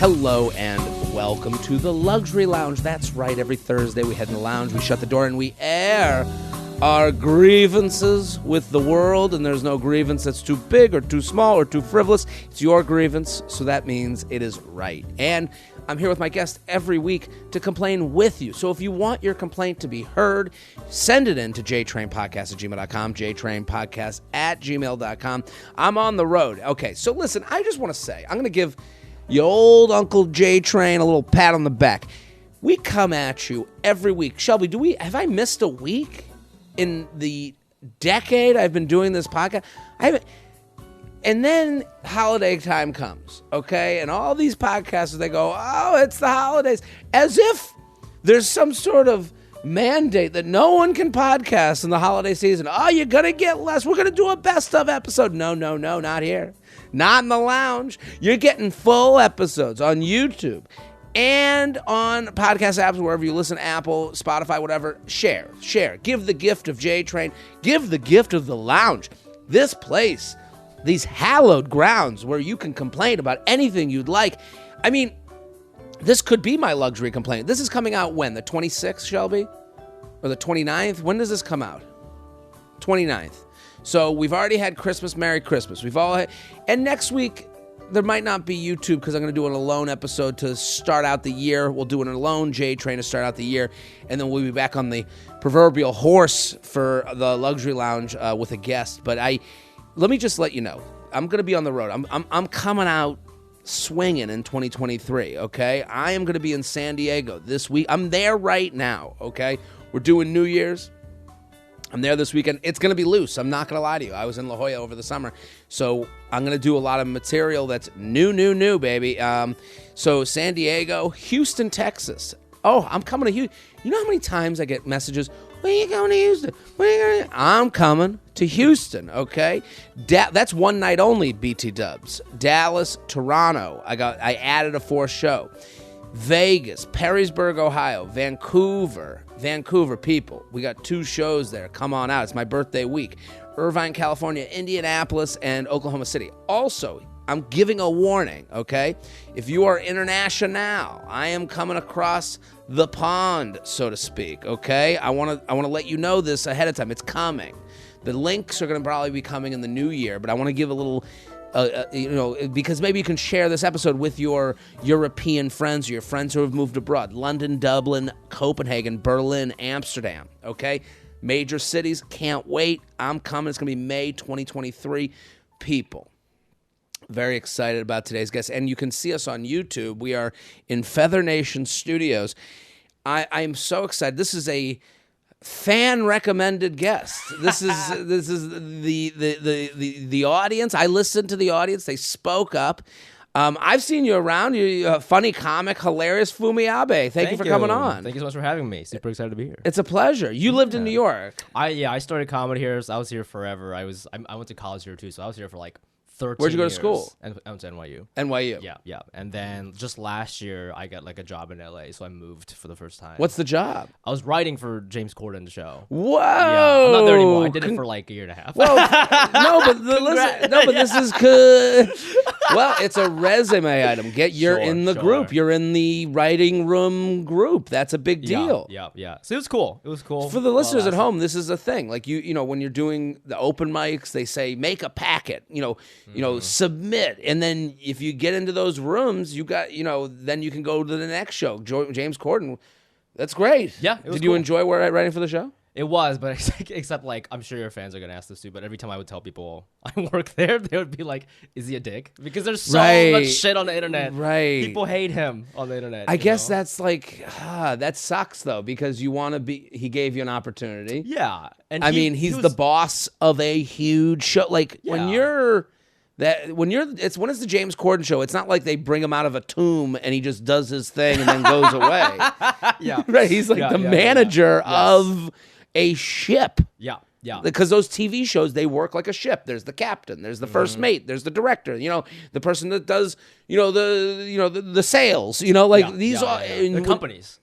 Hello and welcome to the Luxury Lounge. That's right, every Thursday we head in the lounge, we shut the door, and we air our grievances with the world. And there's no grievance that's too big or too small or too frivolous. It's your grievance, so that means it is right. And I'm here with my guest every week to complain with you. So if you want your complaint to be heard, send it in to JTrainPodcast@gmail.com, JTrainPodcast@gmail.com. I'm on the road. Okay, so listen, I just want to say, I'm going to give your old Uncle JTrain a little pat on the back. We come at you every week. Shelby, have I missed a week in the decade I've been doing this podcast? I haven't. And then holiday time comes, okay? And all these podcasters, they go, oh, it's the holidays. As if there's some sort of mandate that no one can podcast in the holiday season. Oh, you're going to get less. We're going to do a best of episode. No, not here. Not in the lounge. You're getting full episodes on YouTube and on podcast apps, wherever you listen, Apple, Spotify, whatever. Share. Give the gift of JTrain. Give the gift of the lounge. This place, these hallowed grounds where you can complain about anything you'd like. I mean, this could be my luxury complaint. This is coming out when? The 26th, Shelby? Or the 29th? When does this come out? 29th. So we've already had Christmas, Merry Christmas. And next week, there might not be YouTube because I'm going to do an alone episode to start out the year. We'll do an alone JTrain to start out the year. And then we'll be back on the proverbial horse for the Luxury Lounge with a guest. But let me just let you know, I'm going to be on the road. I'm coming out swinging in 2023, okay? I am going to be in San Diego this week. I'm there right now, okay? We're doing New Year's. I'm there this weekend. It's going to be loose. I'm not going to lie to you. I was in La Jolla over the summer. So I'm going to do a lot of material that's new, baby. So San Diego, Houston, Texas. Oh, I'm coming to Houston. You know how many times I get messages, when are you going to Houston? I'm coming to Houston, okay? That's one night only, BT Dubs. Dallas, Toronto. I added a fourth show. Vegas, Perrysburg, Ohio, Vancouver, people. We got 2 shows there. Come on out. It's my birthday week. Irvine, California, Indianapolis, and Oklahoma City. Also, I'm giving a warning, okay? If you are international, I am coming across the pond, so to speak, okay? I want to let you know this ahead of time. It's coming. The links are going to probably be coming in the new year, but I want to give a little, because maybe you can share this episode with your European friends or your friends who have moved abroad. London, Dublin, Copenhagen, Berlin, Amsterdam, okay? Major cities, can't wait. I'm coming. It's going to be May 2023. People. Very excited about today's guest. And you can see us on YouTube. We are in Feather Nation Studios. I am so excited. This is a fan-recommended guest. This is the audience. I listened to the audience. They spoke up. I've seen you around. You're a funny comic, hilarious Fumi Abe. Thank you for coming on. Thank you so much for having me. Super excited to be here. It's a pleasure. You lived in New York. I started comedy here. So I was here forever. I went to college here too, so I was here for like 13 Where'd you go to years. school? I went to NYU. NYU. Yeah. And then just last year, I got like a job in LA, so I moved for the first time. What's the job? I was writing for James Corden's show. Whoa! Yeah, I'm not there anymore. I did it for like a year and a half. Well, this is good. Well, it's a resume item. You're in the group. You're in the writing room group. That's a big deal. Yeah. So it was cool. For the listeners at home, this is a thing. Like you know, when you're doing the open mics, they say make a packet. Submit, and then if you get into those rooms, then you can go to the next show. James Corden, that's great. Yeah. Did you enjoy writing for the show? It was, but except like I'm sure your fans are gonna ask this too. But every time I would tell people I work there, they would be like, "Is he a dick?" Because there's so much shit on the internet. Right. People hate him on the internet. I guess that's like that sucks though, because you want to be. He gave you an opportunity. Yeah, and he's the boss of a huge show. Like when it's the James Corden show, it's not like they bring him out of a tomb and he just does his thing and then goes away. Yeah. Right. He's like the manager of a ship. Yeah. Because those TV shows, they work like a ship. There's the captain, there's the first mate, there's the director, the person that does, the sales, these are the companies.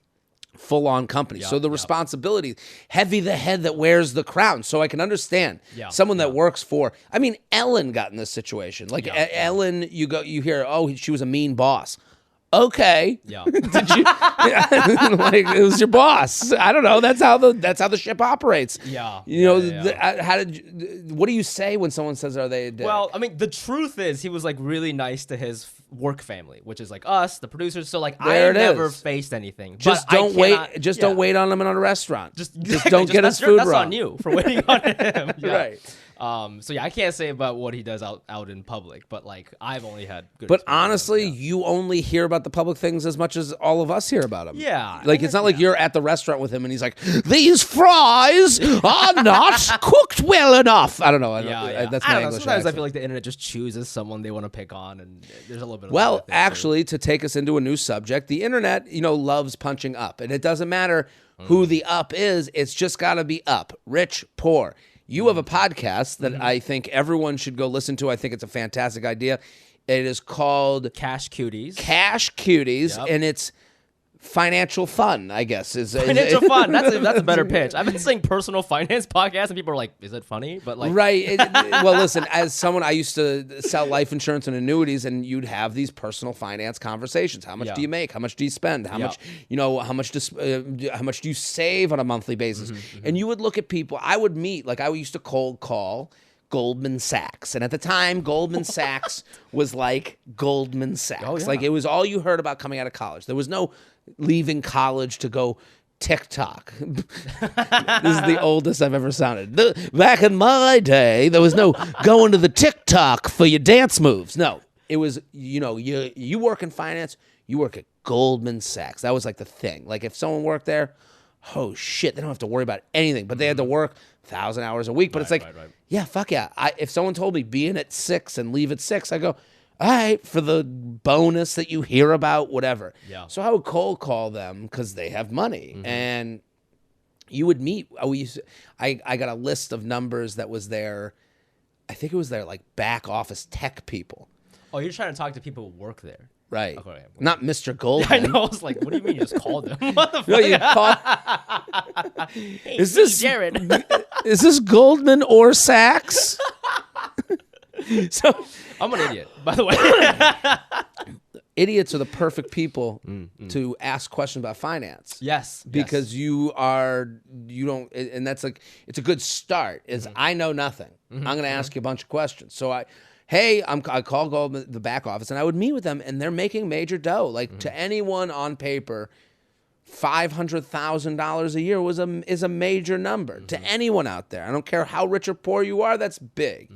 Full-on company. So the responsibility, heavy the head that wears the crown. So I can understand someone that works for, Ellen got in this situation. Like Ellen, you hear, she was a mean boss. okay. Yeah. Did you like it was your boss? I don't know. That's how the ship operates. Yeah. You know, Yeah. how did you, what do you say when someone says, "Are they a dick?" Well, I mean, the truth is, he was like really nice to his work family, which is like us, the producers. So like, There I it never is. faced anything. just but I don't wait. cannot- Just yeah. don't wait on him in a restaurant. Just don't get his food that's wrong. on you for waiting on him. Yeah. Right. So yeah, I can't say about what he does out in public, but like I've only had good. But experience with honestly, him, you only hear about the public things as much as all of us hear about him. Yeah. Like, it's not like you're at the restaurant with him and he's like, "These fries are not cooked well enough." I don't know. That's I my don't know. English Sometimes I accent. feel like the internet just chooses someone they want to pick on, and there's a little bit of Well, that, I think, actually, to take us into a new subject, the internet, loves punching up. And it doesn't matter who the up is. It's just got to be up. Rich, poor. You have a podcast that I think everyone should go listen to. I think it's a fantastic idea. It is called Cash Cuties. Cash Cuties, Yep. and it's financial fun, I guess. Financial fun. That's a better pitch. I've been saying personal finance podcasts, and people are like, "Is it funny?" But like, Right. Well, listen, as someone, I used to sell life insurance and annuities, and you'd have these personal finance conversations. How much do you make? How much do you spend? How much, how much do you save on a monthly basis? And you would look at people. I would meet, like I used to cold call Goldman Sachs. And at the time, Goldman Sachs was like Goldman Sachs. Oh, yeah. Like it was all you heard about coming out of college. There was no leaving college to go TikTok. This is the oldest I've ever sounded. Back in my day, there was no going to the TikTok for your dance moves. No, it was, you work in finance, you work at Goldman Sachs. That was like the thing. Like if someone worked there, oh shit, they don't have to worry about anything, but they had to work 1,000 hours a week. But it's like, yeah, fuck yeah. If someone told me be in at 6 and leave at 6, I go, all right, for the bonus that you hear about, whatever. Yeah. So I would cold call them because they have money. And you would meet. I got a list of numbers that was there. I think it was their like back office tech people. oh, you're trying to talk to people who work there. Right. Okay. Not Mr. Goldman. I know. I was like, what do you mean you just called them? What the fuck? No, you call. Is this Jared? Is this Goldman or Sachs? So I'm an idiot, by the way. idiots are the perfect people to ask questions about finance. Yes. Because you don't, and that's like, it's a good start, is I know nothing. I'm going to ask you a bunch of questions. So I call Goldman, the back office, and I would meet with them, and they're making major dough. Like to anyone on paper, $500,000 a year is a major number to anyone out there. I don't care how rich or poor you are, that's big.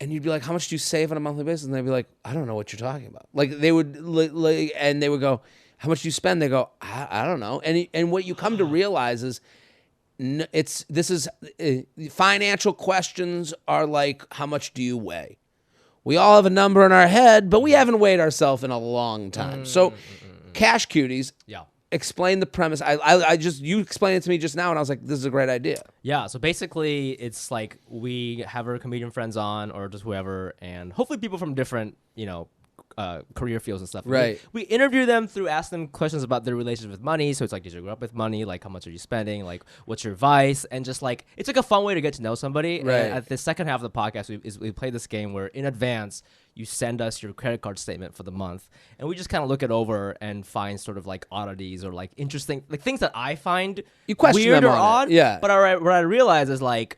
And you'd be like, how much do you save on a monthly basis? And they'd be like, I don't know what you're talking about. Like they would, and they would go, how much do you spend? They go, I don't know. And what you come to realize is, financial questions are like, how much do you weigh? We all have a number in our head, but we haven't weighed ourselves in a long time. So, Cash Cuties. Yeah. Explain the premise. You explained it to me just now, and I was like, this is a great idea. Yeah, so basically it's like we have our comedian friends on or just whoever, and hopefully people from different, career fields and stuff. Right. We interview them through asking them questions about their relationship with money. So it's like, did you grow up with money? Like, how much are you spending? Like, what's your advice? And just like, it's like a fun way to get to know somebody. Right. And at the second half of the podcast, we play this game where in advance, you send us your credit card statement for the month, and we just kind of look it over and find sort of like oddities or like interesting, like things that I find weird or odd. Yeah. But what I realize is like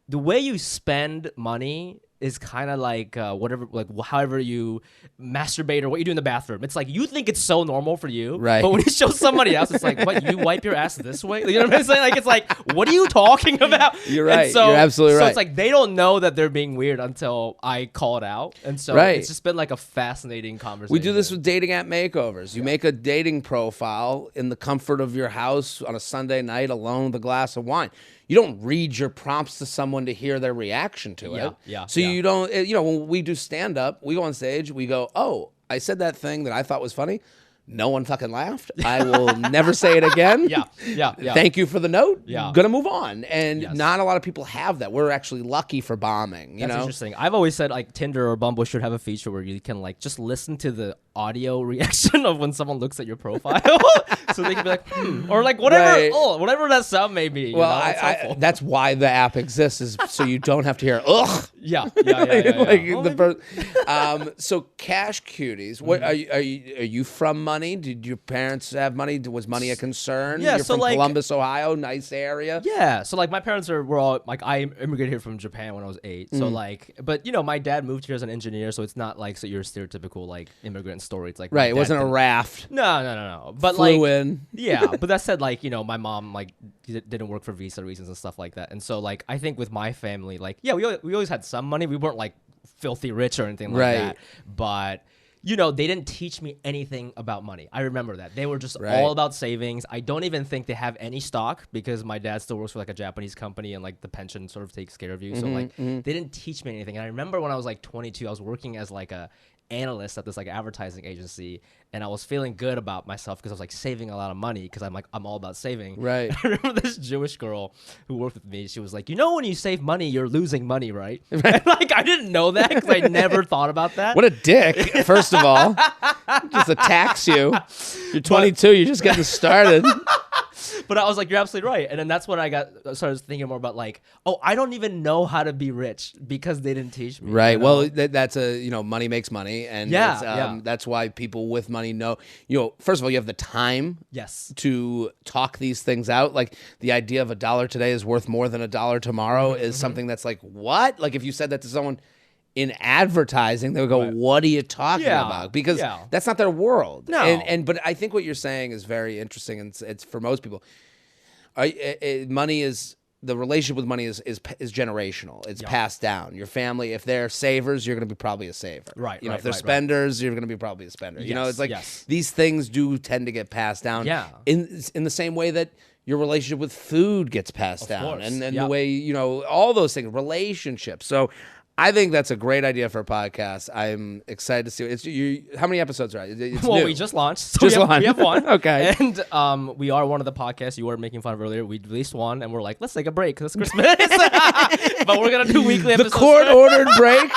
the way you spend money is kind of like whatever, like however you masturbate or what you do in the bathroom. It's like you think it's so normal for you, right? But when you show somebody else, it's like, what, you wipe your ass this way? You know what I'm saying? Like it's like, what are you talking about? You're right. And so, you're absolutely right. So it's like they don't know that they're being weird until I call it out, and so it's just been like a fascinating conversation. We do this with dating app makeovers. You make a dating profile in the comfort of your house on a Sunday night alone with a glass of wine. You don't read your prompts to someone to hear their reaction to it. So you don't, when we do stand-up, we go on stage, we go, oh, I said that thing that I thought was funny. No one fucking laughed. I will never say it again. Yeah. Thank you for the note. Yeah. Gonna move on. And Yes. not a lot of people have that. We're actually lucky for bombing. You That's know? interesting. I've always said like Tinder or Bumble should have a feature where you can like just listen to the audio reaction of when someone looks at your profile, so they can be like, or like whatever, Right. Whatever that sound may be. Well, It's helpful. that's why the app exists, is so you don't have to hear ugh. Yeah. Like Well, the so cash cuties. What are you from money? Did your parents have money? Was money a concern? Yeah, You're so from like- Columbus, Ohio, nice area. Yeah, so like my parents were all like, I immigrated here from Japan when I was 8. So like, but you know, my dad moved here as an engineer, so it's not like your stereotypical like immigrant story. It's like my Right, it dad wasn't a didn't- raft. No. But Flew like, in. yeah, but that said, like, you know, my mom like didn't work for visa reasons and stuff like that, and so like I think with my family, like, yeah, we always had some money. We weren't like filthy rich or anything like Right. that, but. You know, they didn't teach me anything about money. I remember that. They were just Right. all about savings. I don't even think they have any stock because my dad still works for like a Japanese company and like the pension sort of takes care of you. So like they didn't teach me anything. And I remember when I was like 22, I was working as like a analyst at this like advertising agency, and I was feeling good about myself because I was like saving a lot of money because I'm all about saving. Right. I remember this Jewish girl who worked with me. She was like, you know, when you save money, you're losing money, right? And, like I didn't know that because I never thought about that. What a dick, first of all. Just attacks you. You're 22, you're just getting started. But I was like, you're absolutely right. And then that's when I started thinking more about like, oh, I don't even know how to be rich because they didn't teach me. Right. you know? Well, that's money makes money. And Yeah, it's, yeah. that's why people with money know, first of all, you have the time Yes. to talk these things out. Like the idea of $1 today is worth more than $1 tomorrow is something that's like, what? Like if you said that to someone in advertising, they would go, what are you talking about? Because that's not their world. No. But I think what you're saying is very interesting, and it's for most people. Money is the relationship with money is generational. It's passed down. Your family, if they're savers, you're going to be probably a saver. Right. If they're spenders, you're going to be probably a spender. Yes, It's like yes. these things do tend to get passed down. Yeah. In the same way that your relationship with food gets passed down, course. and Yeah. the way all those things, relationships. So I think that's a great idea for a podcast. I'm excited to see it. How many episodes are it's Well, new. we just launched. So Just we have one. Okay. And we are one of the podcasts you were making fun of earlier. We released one, and we're like, let's take a break because it's Christmas. But we're going to do weekly The episodes. court-ordered break.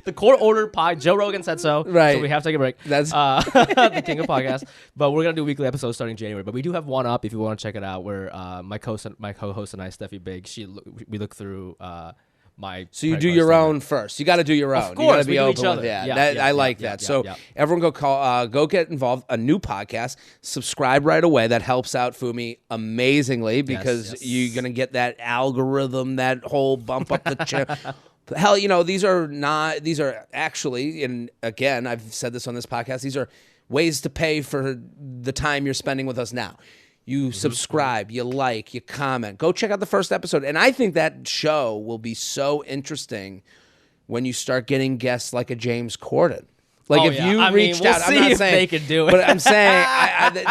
The court-ordered pod. Joe Rogan said so. Right. So we have to take a break. That's- the king of podcasts. But we're going to do weekly episodes starting January. But we do have one up if you want to check it out where my co-host and I, Steffi Big, we look through... So you do your own first. You got to do your own. Of You got course, to be we do open each other. with that. Yeah, I like that. So everyone go get involved. A new podcast. Subscribe right away. That helps out Fumi amazingly because you're gonna get that algorithm, that whole bump up the channel. Hell, these are actually, and again, I've said this on this podcast. These are ways to pay for the time you're spending with us now. You subscribe, you like, you comment. Go check out the first episode. And I think that show will be so interesting when you start getting guests like a James Corden. Like if you reached out, I'm not saying they could do it. but I'm saying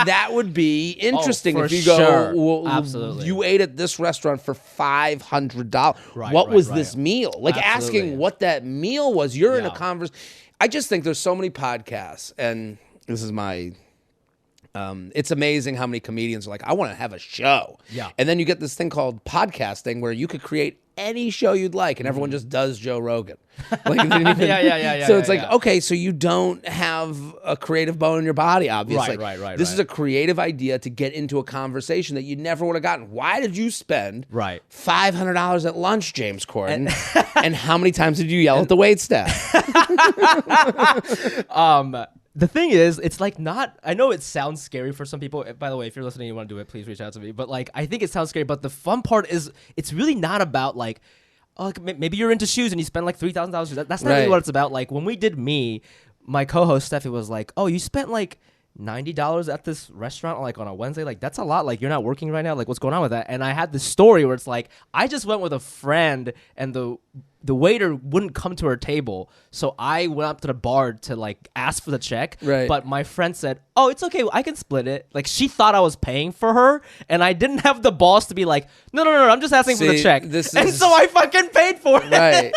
that would be interesting for if you go, sure. well, Absolutely. you ate at this restaurant for $500. Right, what right, was right. this meal? Like Absolutely. asking what that meal was. You're in a Yeah. conversation. I just think there's so many podcasts, and this is my... it's amazing how many comedians are like, I want to have a show. Yeah. And then you get this thing called podcasting where you could create any show you'd like, and everyone just does Joe Rogan. Like, they didn't even- Yeah, So it's like, yeah. okay, so you don't have a creative bone in your body, obviously. Right. This is a creative idea to get into a conversation that you never would have gotten. Why did you spend $500 at lunch, James Corden? And how many times did you yell at the waitstaff? The thing is, it's like not... I know it sounds scary for some people. By the way, if you're listening and you want to do it, please reach out to me. But like, I think it sounds scary. But the fun part is it's really not about like... Oh, maybe you're into shoes and you spend like $3,000. That's not really what it's about. Like when we did my co-host Steffi was like, oh, you spent like $90 at this restaurant like on a Wednesday. Like that's a lot. Like you're not working right now. Like what's going on with that? And I had this story where it's like, I just went with a friend and the the waiter wouldn't come to her table, so I went up to the bar to like ask for the check. Right. But my friend said, "Oh, it's okay, I can split it." Like she thought I was paying for her, and I didn't have the balls to be like, "No, I'm just asking for the check." So I fucking paid for it. Right.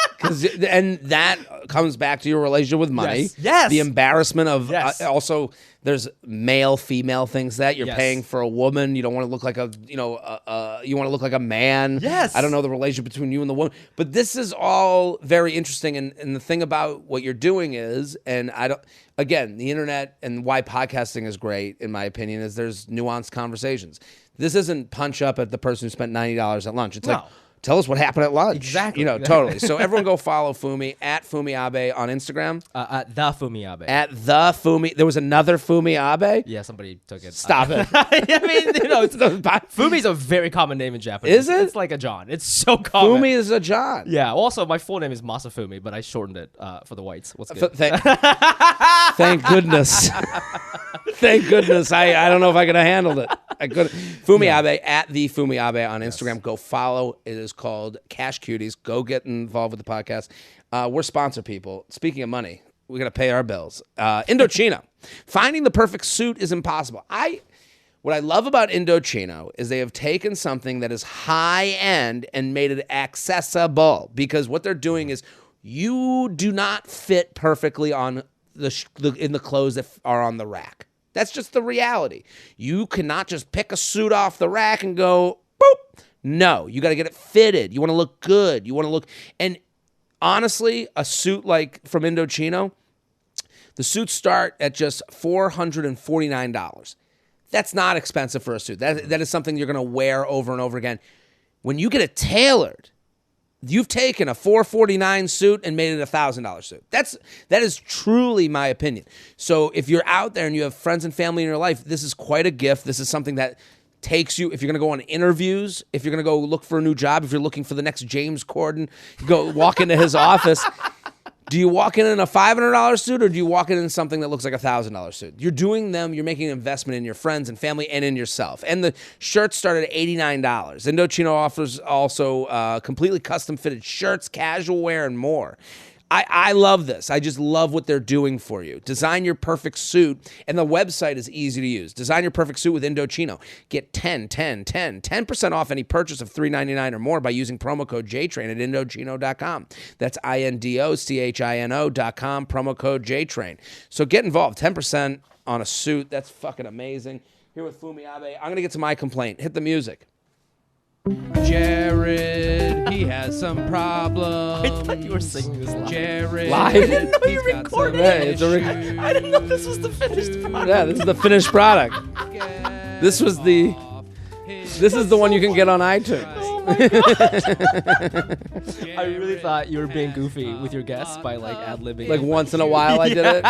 And that comes back to your relationship with money. Yes. The embarrassment of also. There's male, female things that you're paying for a woman. You don't want to look like you want to look like a man. Yes. I don't know the relationship between you and the woman. But this is all very interesting. And the thing about what you're doing is, again, the internet and why podcasting is great, in my opinion, is there's nuanced conversations. This isn't punch up at the person who spent $90 at lunch. It's like, tell us what happened at lunch. Exactly. Totally. So everyone go follow Fumi at Fumi Abe on Instagram. At the Fumi Abe. At the Fumi. There was another Fumi Abe? Yeah, somebody took it. Stop it. I mean, Fumi's a very common name in Japanese. Is it? It's like a John. It's so common. Fumi is a John. Yeah. Also, my full name is Masafumi, but I shortened it for the whites. What's good? Thank goodness. Thank goodness. I don't know if I could have handled it. I could. Fumi Abe at the Fumi Abe on Instagram. Go follow. It is called Cash Cuties. Go get involved with the podcast. We're sponsor people. Speaking of money, we got to pay our bills. Indochino. Finding the perfect suit is impossible. What I love about Indochino is they have taken something that is high end and made it accessible, because what they're doing is you do not fit perfectly on in the clothes that are on the rack. That's just the reality. You cannot just pick a suit off the rack and go, boop. No, you got to get it fitted. You want to look good. You want to look, and honestly, a suit like from Indochino, the suits start at just $449. That's not expensive for a suit. That is something you're going to wear over and over again. When you get it tailored, you've taken a $449 suit and made it a $1,000 suit. That is truly my opinion. So if you're out there and you have friends and family in your life, this is quite a gift. This is something that takes you, if you're going to go on interviews, if you're going to go look for a new job, if you're looking for the next James Corden, go walk into his office. Do you walk in a $500 suit, or do you walk in something that looks like a $1,000 suit? You're making an investment in your friends and family and in yourself. And the shirts start at $89. Indochino offers also completely custom fitted shirts, casual wear, and more. I love this. I just love what they're doing for you. Design your perfect suit, and the website is easy to use. Design your perfect suit with Indochino. Get 10% off any purchase of $3.99 or more by using promo code JTrain at Indochino.com. That's INDOCHINO.com, promo code JTrain. So get involved. 10% on a suit. That's fucking amazing. Here with Fumi Abe. I'm going to get to my complaint. Hit the music. Jared, he has some problems. I thought you were singing this live. Jared, Live? I didn't know you recorded it. Yeah, I didn't know this was the finished product. Yeah, this is the finished product. This is the one you can get on iTunes. Oh my God. I really thought you were being goofy with your guests by like ad-libbing. Like once in a while I did it.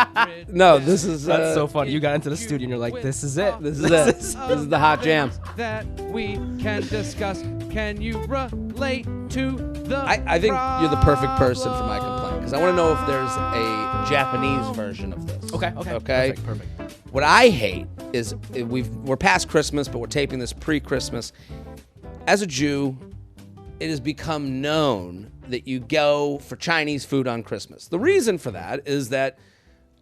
No, this is... That's so funny. You got into the studio and you're like, this is it. This is it. This is the hot jam. That we can discuss. Can you relate to the I think you're the perfect person for my complaint, because I want to know if there's a Japanese version of this. Okay. Perfect. What I hate is we're past Christmas, but we're taping this pre-Christmas. As a Jew, it has become known that you go for Chinese food on Christmas. The reason for that is that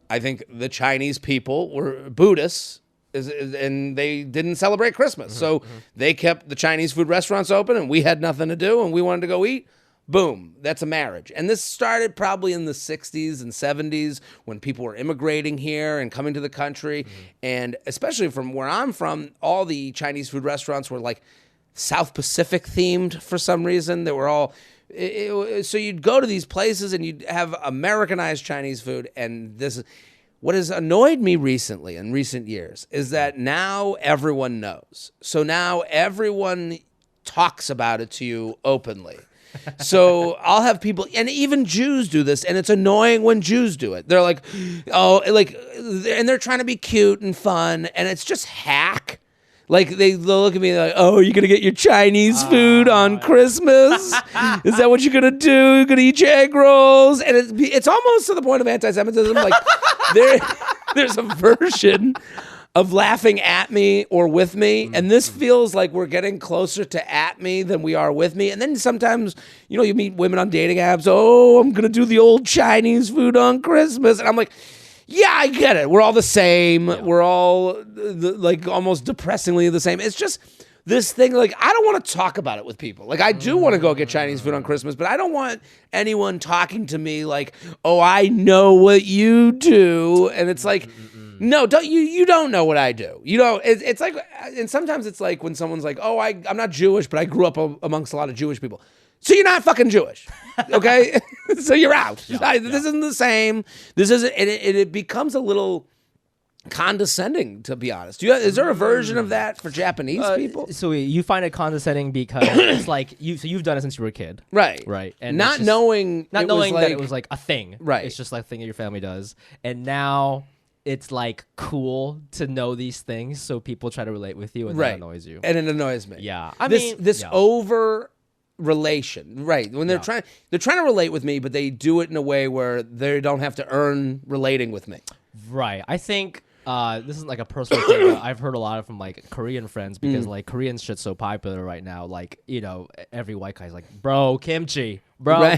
I think the Chinese people were Buddhists, and they didn't celebrate Christmas. So they kept the Chinese food restaurants open, and we had nothing to do, and we wanted to go eat. Boom, that's a marriage. And this started probably in the 60s and 70s when people were immigrating here and coming to the country. And especially from where I'm from, all the Chinese food restaurants were like South Pacific themed for some reason. They were all... so you'd go to these places and you'd have Americanized Chinese food, and this is... What has annoyed me recently, in recent years, is that now everyone knows. So now everyone talks about it to you openly. So I'll have people, and even Jews do this, and it's annoying when Jews do it. They're like, oh, like, and they're trying to be cute and fun, and it's just hack. Like, they'll look at me like, oh, you're going to get your Chinese food on Christmas? Is that what you're going to do? You're going to eat your egg rolls? And it's almost to the point of anti-Semitism. Like, there's a version of laughing at me or with me, and this feels like we're getting closer to at me than we are with me. And then sometimes, you know, you meet women on dating apps. Oh, I'm gonna do the old Chinese food on Christmas, and I'm like, yeah, I get it. We're all the same. Yeah. We're all like almost depressingly the same. It's just this thing, like, I don't want to talk about it with people. Like, I do want to go get Chinese food on Christmas, but I don't want anyone talking to me like, oh, I know what you do. And it's like, no, you don't know what I do. You know, it's like, and sometimes it's like when someone's like, oh, I'm not Jewish, but I grew up amongst a lot of Jewish people. So you're not fucking Jewish, okay? So you're out. This isn't the same. This isn't, and it becomes a little condescending, to be honest. Is there a version of that for Japanese people? So you find it condescending because it's like you've done it since you were a kid, right? And not knowing that it was like a thing, right? It's just like a thing that your family does, and now it's like cool to know these things, so people try to relate with you, and that annoys you, and it annoys me. Yeah, this over relation, right? When they're trying to relate with me, but they do it in a way where they don't have to earn relating with me. Right. I think this is like a personal thing that I've heard a lot from like Korean friends because like Korean shit's so popular right now. Like, you know, every white guy's like, bro, kimchi.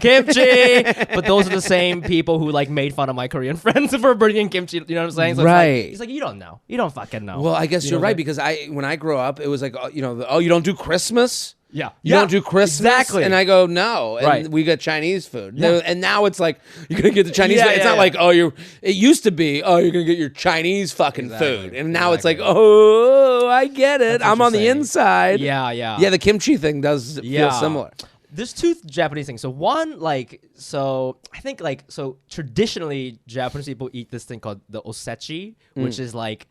Kimchi. But those are the same people who like made fun of my Korean friends for bringing kimchi. You know what I'm saying? So he's like, you don't know. You don't fucking know. Well, I guess you're right, because when I grew up, it was like, you know, you don't do Christmas? Yeah. You don't do Christmas? Exactly. And I go, no. And we get Chinese food. Yeah. And now it's like, you're going to get the Chinese food. It's not like, it used to be, you're going to get your Chinese fucking food. And now it's like, I get it. I'm on the inside. Yeah. Yeah, the kimchi thing does feel similar. There's two Japanese things. So one, I think traditionally Japanese people eat this thing called the osechi, which is like,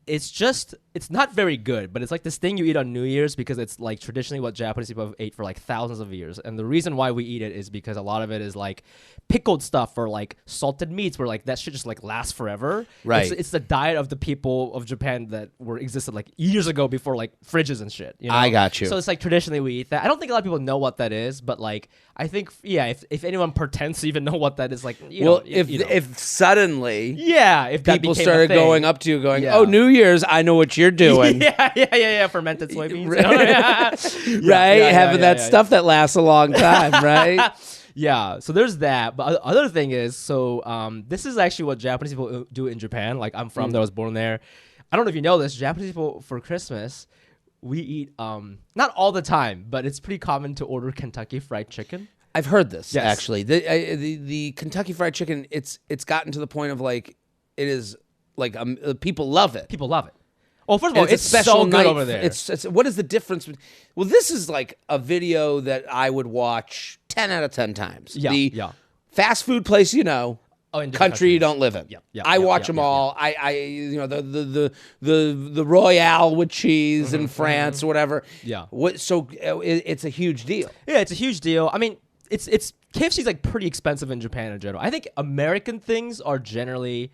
it's not very good, but it's like this thing you eat on New Year's because it's like traditionally what Japanese people have ate for like thousands of years. And the reason why we eat it is because a lot of it is like pickled stuff or like salted meats where like that shit just like lasts forever. Right. It's the diet of the people of Japan that existed like years ago before like fridges and shit. You know? I got you. So it's like traditionally we eat that. I don't think a lot of people know what that is, but like I think if anyone pretends to even know what that is, like if suddenly if people started going up to you going, oh, New Year's, I know what you're doing. Fermented soybeans. Right? Having that stuff that lasts a long time, right? Yeah, so there's that. But other thing is, this is actually what Japanese people do in Japan. Like, I'm from there, I was born there. I don't know if you know this. Japanese people, for Christmas, we eat, not all the time, but it's pretty common to order Kentucky Fried Chicken. I've heard this, actually. The Kentucky Fried Chicken, it's gotten to the point of, like, it is, like, people love it. People love it. Well, first of all, it's so good over there. What is the difference? Well, this is like a video that I would watch 10 out of 10 times. Yeah. Fast food place, country you don't live in. I watch them all. The Royale with cheese in France or whatever. Yeah. So it's a huge deal. Yeah, it's a huge deal. I mean, it's KFC's like pretty expensive in Japan in general. I think American things are generally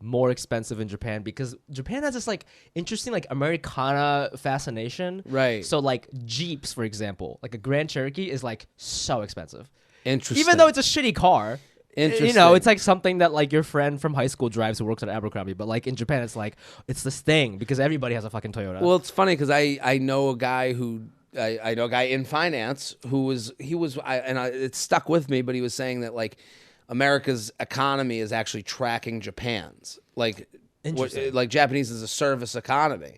more expensive in Japan because Japan has this like interesting like Americana fascination. Right. So like Jeeps, for example, like a Grand Cherokee is like so expensive. Interesting. Even though it's a shitty car. Interesting. It's like something that like your friend from high school drives who works at Abercrombie. But like in Japan, it's like it's this thing because everybody has a fucking Toyota. Well, it's funny because I know a guy who. I know a guy in finance it stuck with me, but he was saying that like America's economy is actually tracking Japan's. Like Japanese is a service economy,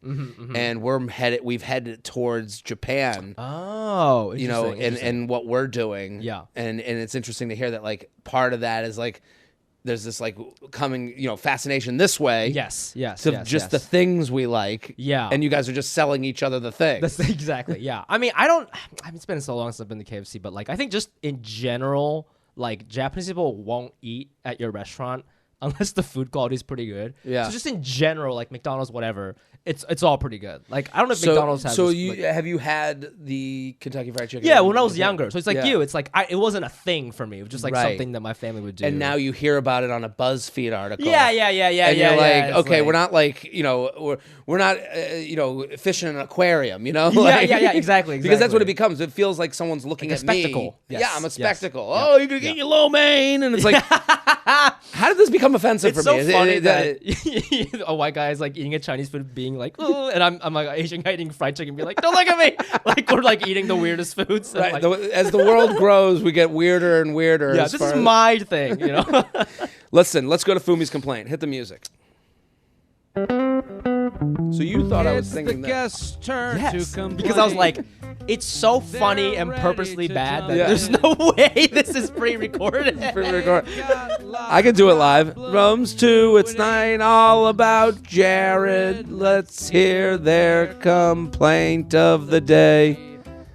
and we've headed towards Japan. Oh, and what we're doing. Yeah, and it's interesting to hear that like part of that is like there's this like coming fascination this way. Yes. The things we like. Yeah, and you guys are just selling each other the things. That's exactly. Yeah, I mean, it's been so long since I've been to KFC, but like I think just in general. Like, Japanese people won't eat at your restaurant unless the food quality is pretty good. Yeah. So just in general, like McDonald's, whatever, it's all pretty good. Like, I don't know if McDonald's has. So have you had the Kentucky Fried Chicken? Yeah, when I was younger. So it's like you. It's like it wasn't a thing for me. It was just like something that my family would do. And now you hear about it on a BuzzFeed article. Yeah. And you're like, okay, we're not like we're not fishing in an aquarium. Yeah, exactly. Because that's what it becomes. It feels like someone's looking like at a spectacle. me. Yes. Yeah, I'm a spectacle. Yes. Oh, you're gonna get your lo mein, and it's like. How did this become offensive It's for so me? funny that a white guy is like eating a Chinese food, being like, "Ooh," and I'm like an Asian guy eating fried chicken, being like, "Don't look at me!" Like we're like eating the weirdest foods. Right. Like, As the world grows, we get weirder and weirder. yeah, this is my thing, you know. Listen, let's go to Fumi's complaint. Hit the music. So you thought I was It's singing the that? guest's turn Yes, to complain. because I was like, it's so funny and purposely bad that Yeah. there's no way this is pre-recorded. I can do it live. Rome's 2, it's 9, all about Jared. Let's hear their complaint of the day.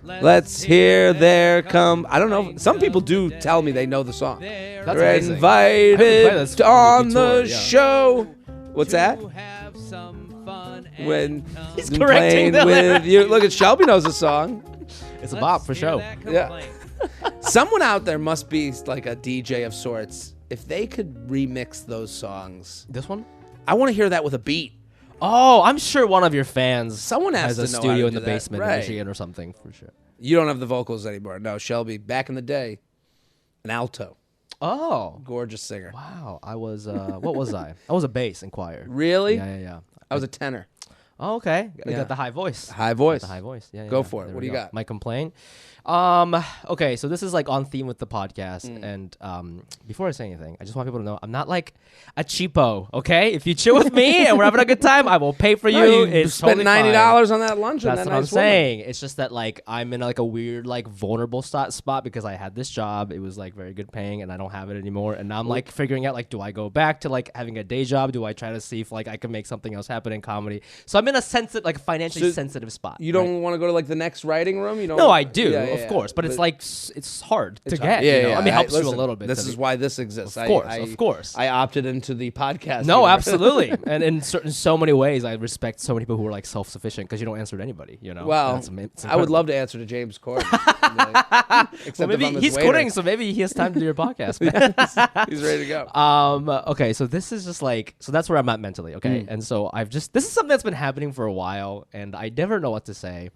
Let's hear their I don't know. Some people do tell me they know the song. That's They're amazing. I haven't played invited this on tour, the yeah. show. What's that? Have some fun When He's I'm correcting playing the with lyrics. you. Look at Shelby knows the song. It's a bop for sure. Yeah. Someone out there must be like a DJ of sorts. If they could remix those songs, This one? I want to hear that with a beat. Oh, I'm sure one of your fans Someone has has a to know how studio to in the do that. basement Right. in Michigan or something for sure. You don't have the vocals anymore. No, Shelby, back in the day, an alto, Oh, gorgeous singer. wow. I was what was I? I was a bass in choir. Really? Yeah. I was a tenor. Oh, okay. I Yeah. got the high voice. High voice. The high voice. Yeah. Go yeah. for it. There What we do you go. got? My complaint. Okay, so this is like on theme with the podcast, and before I say anything, I just want people to know I'm not like a cheapo. Okay, if you chill with me and we're having a good time, I will pay for you. No, you It's spent totally $90 fine. on that lunch. and That's that what I'm nice woman. saying. It's just that like I'm in like a weird like vulnerable spot because I had this job. It was like very good paying, and I don't have it anymore. And now I'm like figuring out like, do I go back to like having a day job? Do I try to see if like I can make something else happen in comedy? So I'm in a like financially So sensitive spot. You right? don't want to go to like the next writing room? You don't? No, I do, Yeah, of yeah, course, but it's like it's hard to it's get. hard. Yeah, you know? yeah. I mean, it helps you listen, a little bit. This is why this exists. Of course. I opted into the podcast. No, universe. absolutely, and in so many ways, I respect so many people who are like self-sufficient because you don't answer to anybody. You know, Well, it's I would incredible. love to answer to James Corden. Except Well, maybe if I'm his he's waiter. quitting, so maybe he has time to do your podcast. Man. He's ready to go. Okay, so this is just like, so that's where I'm at mentally, okay? And so this is something that's been happening for a while, and I never know what to say.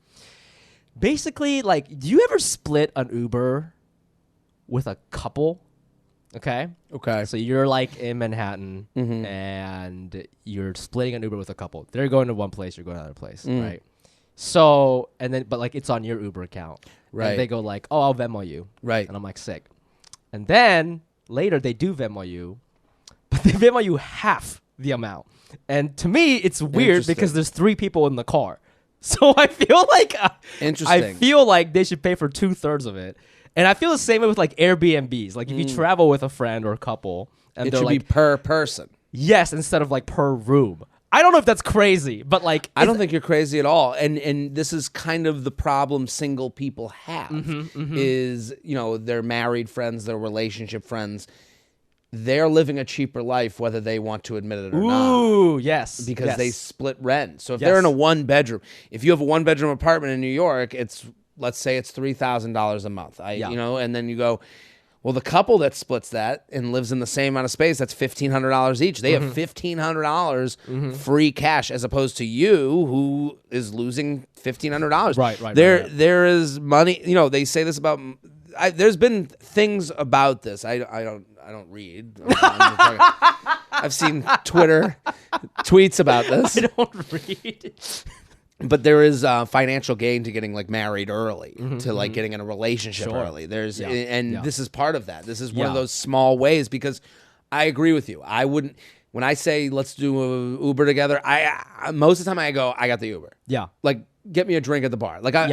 Basically, like, do you ever split an Uber with a couple? Okay? Okay. So you're like in Manhattan, and you're splitting an Uber with a couple. They're going to one place, you're going to another place, right? So, and then, but like, it's on your Uber account. Right. And they go like, oh, I'll Venmo you. Right. And I'm like, sick. And then later they do Venmo you, but they Venmo you half the amount. And to me, it's weird Interesting. because there's 3 people in the car. So I feel like Interesting. I feel like they should pay for 2/3 of it. And I feel the same way with like Airbnbs. Like if you travel with a friend or a couple, and It they're should like, be per person. yes, instead of like per room. I don't know if that's crazy, but like I don't think you're crazy at all. And this is kind of the problem single people have is, you know, their married friends, their relationship friends. They're living a cheaper life whether they want to admit it or not. ooh, yes. Because yes. they split rent. So if Yes. they're in a 1-bedroom, if you have a 1-bedroom apartment in New York, it's, let's say it's $3,000 a month. Yeah. You know, and then you go, well, the couple that splits that and lives in the same amount of space, that's $1,500 each. They have $1,500 free cash, as opposed to you, who is losing $1,500. Right. There is money. You know, they say this about. There's been things about this. I don't read. I've seen Twitter tweets about this. I don't read. But there is financial gain to getting like married early, to like getting in a relationship Sure. early. There's Yeah. and Yeah. this is part of that. This is one of Yeah. those small ways, because I agree with you. I wouldn't, when I say let's do a Uber together, I most of the time I go, I got the Uber. Yeah. Like, get me a drink at the bar. Like I'm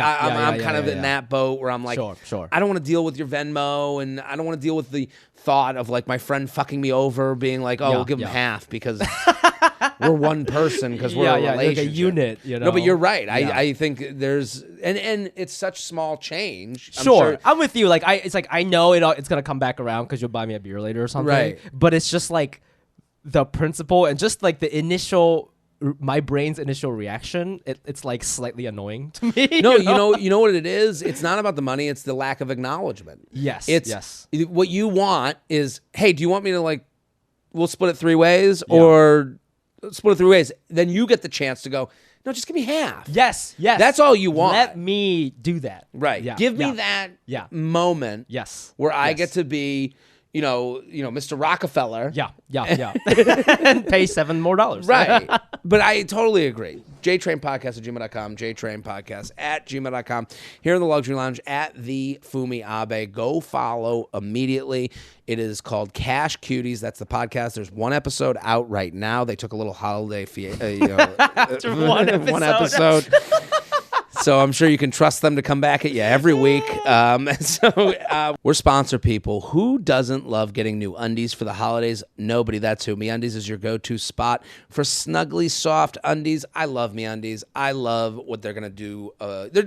kind of in that boat where I'm like, Sure. I don't want to deal with your Venmo, and I don't want to deal with the thought of like my friend fucking me over, being like, oh, Yeah, we'll give him yeah. half because we're one person, because we're a like relationship. a unit, you know. No, but you're right. Yeah. I think there's and it's such small change. Sure. I'm with you. Like it's like I know it's gonna come back around because you'll buy me a beer later or something. Right. But it's just like the principle and just like the initial, my brain's initial reaction. It's like slightly annoying to me. No, you know what it is? It's not about the money, it's the lack of acknowledgement. Yes. It's yes. what you want is, hey, do you want me to like, we'll split it 3 ways, or split it 3 ways? Then you get the chance to go, no, just give me half. Yes. That's all you want. Let me do that. Right. Yeah. Give me yeah. that Yeah. moment Yes. where I Yes. get to be Mr. Rockefeller. Yeah. And pay $7 more. Right. But I totally agree. JTrain Podcast at gmail.com, JTrain Podcast at gmail.com. Here in the Luxury Lounge at the Fumi Abe. Go follow immediately. It is called Cash Cuties. That's the podcast. There's one episode out right now. They took a little holiday After one episode. So I'm sure you can trust them to come back at you every week. We're sponsor people. Who doesn't love getting new undies for the holidays? Nobody. That's who. MeUndies is your go-to spot for snuggly, soft undies. I love MeUndies. I love what they're gonna do. They're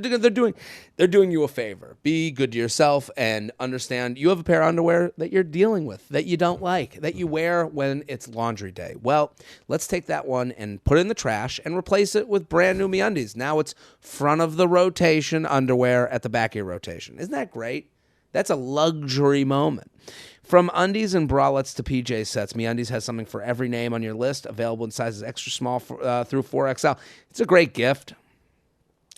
doing you a favor. Be good to yourself and understand you have a pair of underwear that you're dealing with, that you don't like, that you wear when it's laundry day. Well, let's take that one and put it in the trash and replace it with brand new MeUndies. Now it's front of the rotation underwear at the back of your rotation. Isn't that great? That's a luxury moment. From undies and bralettes to PJ sets, MeUndies has something for every name on your list, available in sizes extra small through 4XL. It's a great gift.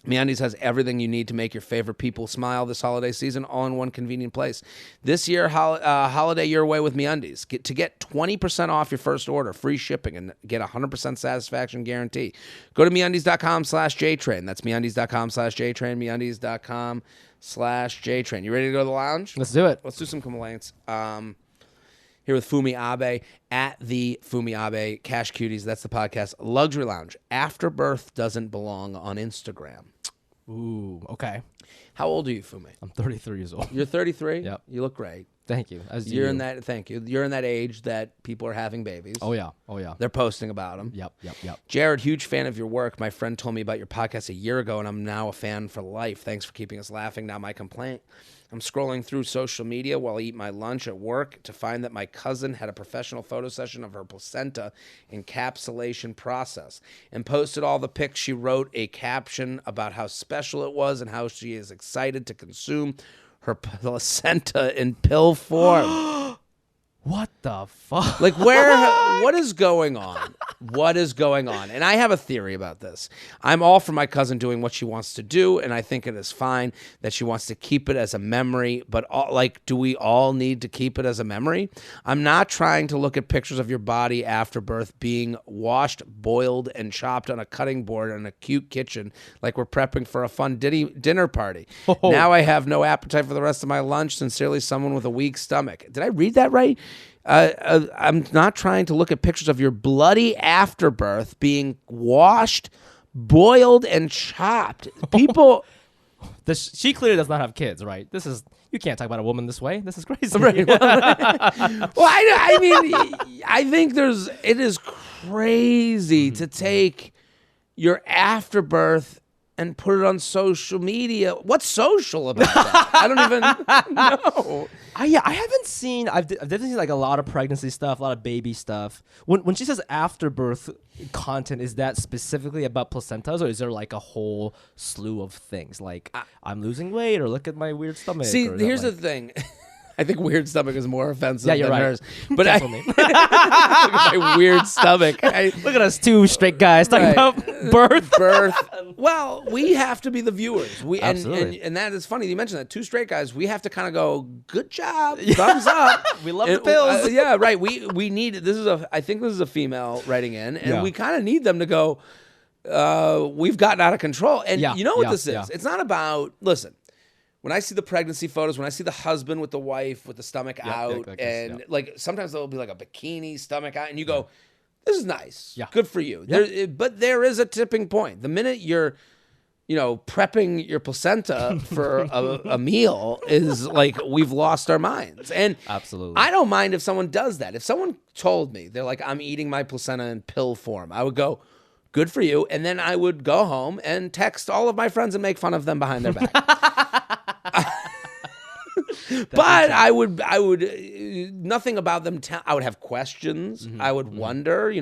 MeUndies has everything you need to make your favorite people smile this holiday season, all in one convenient place. This year, holiday your way with MeUndies. Get 20% off your first order, free shipping, and get 100% satisfaction guarantee. Go to MeUndies.com/JTrain. That's MeUndies.com/JTrain, MeUndies.com/JTrain. You ready to go to the lounge? Let's do it. Let's do some complaints. Here with Fumi Abe at the Fumi Abe, Cash Cuties. That's the podcast. Luxury Lounge. Afterbirth doesn't belong on Instagram. Ooh, okay. How old are you, Fumi? I'm 33 years old. You're 33? Yep. You look great. Thank you. You're in that. Thank you. You're in that age that people are having babies. Oh yeah. They're posting about them. Yep. Jared, huge fan of your work. My friend told me about your podcast a year ago, and I'm now a fan for life. Thanks for keeping us laughing. Now my complaint. I'm scrolling through social media while I eat my lunch at work to find that my cousin had a professional photo session of her placenta encapsulation process and posted all the pics. She wrote a caption about how special it was and how she is excited to consume her placenta in pill form. What the fuck? Like, what is going on? What is going on? And I have a theory about this. I'm all for my cousin doing what she wants to do, and I think it is fine that she wants to keep it as a memory, but do we all need to keep it as a memory? I'm not trying to look at pictures of your body after birth being washed, boiled, and chopped on a cutting board in a cute kitchen like we're prepping for a fun dinner party. Oh. Now I have no appetite for the rest of my lunch. Sincerely, someone with a weak stomach. Did I read that right? I'm not trying to look at pictures of your bloody afterbirth being washed, boiled, and chopped. People... She clearly does not have kids, right? You can't talk about a woman this way. This is crazy. Right. Well, I mean, I think it is crazy to take your afterbirth and put it on social media. What's social about that? I don't even know. I haven't seen. I've definitely seen like a lot of pregnancy stuff, a lot of baby stuff. When she says afterbirth content, is that specifically about placentas, or is there like a whole slew of things like I'm losing weight, or look at my weird stomach? See, here's the thing. I think weird stomach is more offensive than right. hers. But Cancel me. Look at my weird stomach. Look at us two straight guys talking about birth. Well, we have to be the viewers. Absolutely. And that is funny. You mentioned that. Two straight guys, we have to kind of go, good job, thumbs up. We love the pills. Yeah, right. We need, I think this is a female writing in, and we kind of need them to go, we've gotten out of control. And you know what this is? Yeah. It's not about, listen, when I see the pregnancy photos, when I see the husband with the wife with the stomach out, like sometimes there'll be like a bikini stomach out, and you go, this is nice. Yeah. Good for you. Yeah. But there is a tipping point. The minute you're, prepping your placenta for a meal is like we've lost our minds. And absolutely, I don't mind if someone does that. If someone told me, they're like, I'm eating my placenta in pill form, I would go, good for you. And then I would go home and text all of my friends and make fun of them behind their back. But I would nothing about them. I would have questions. I would wonder,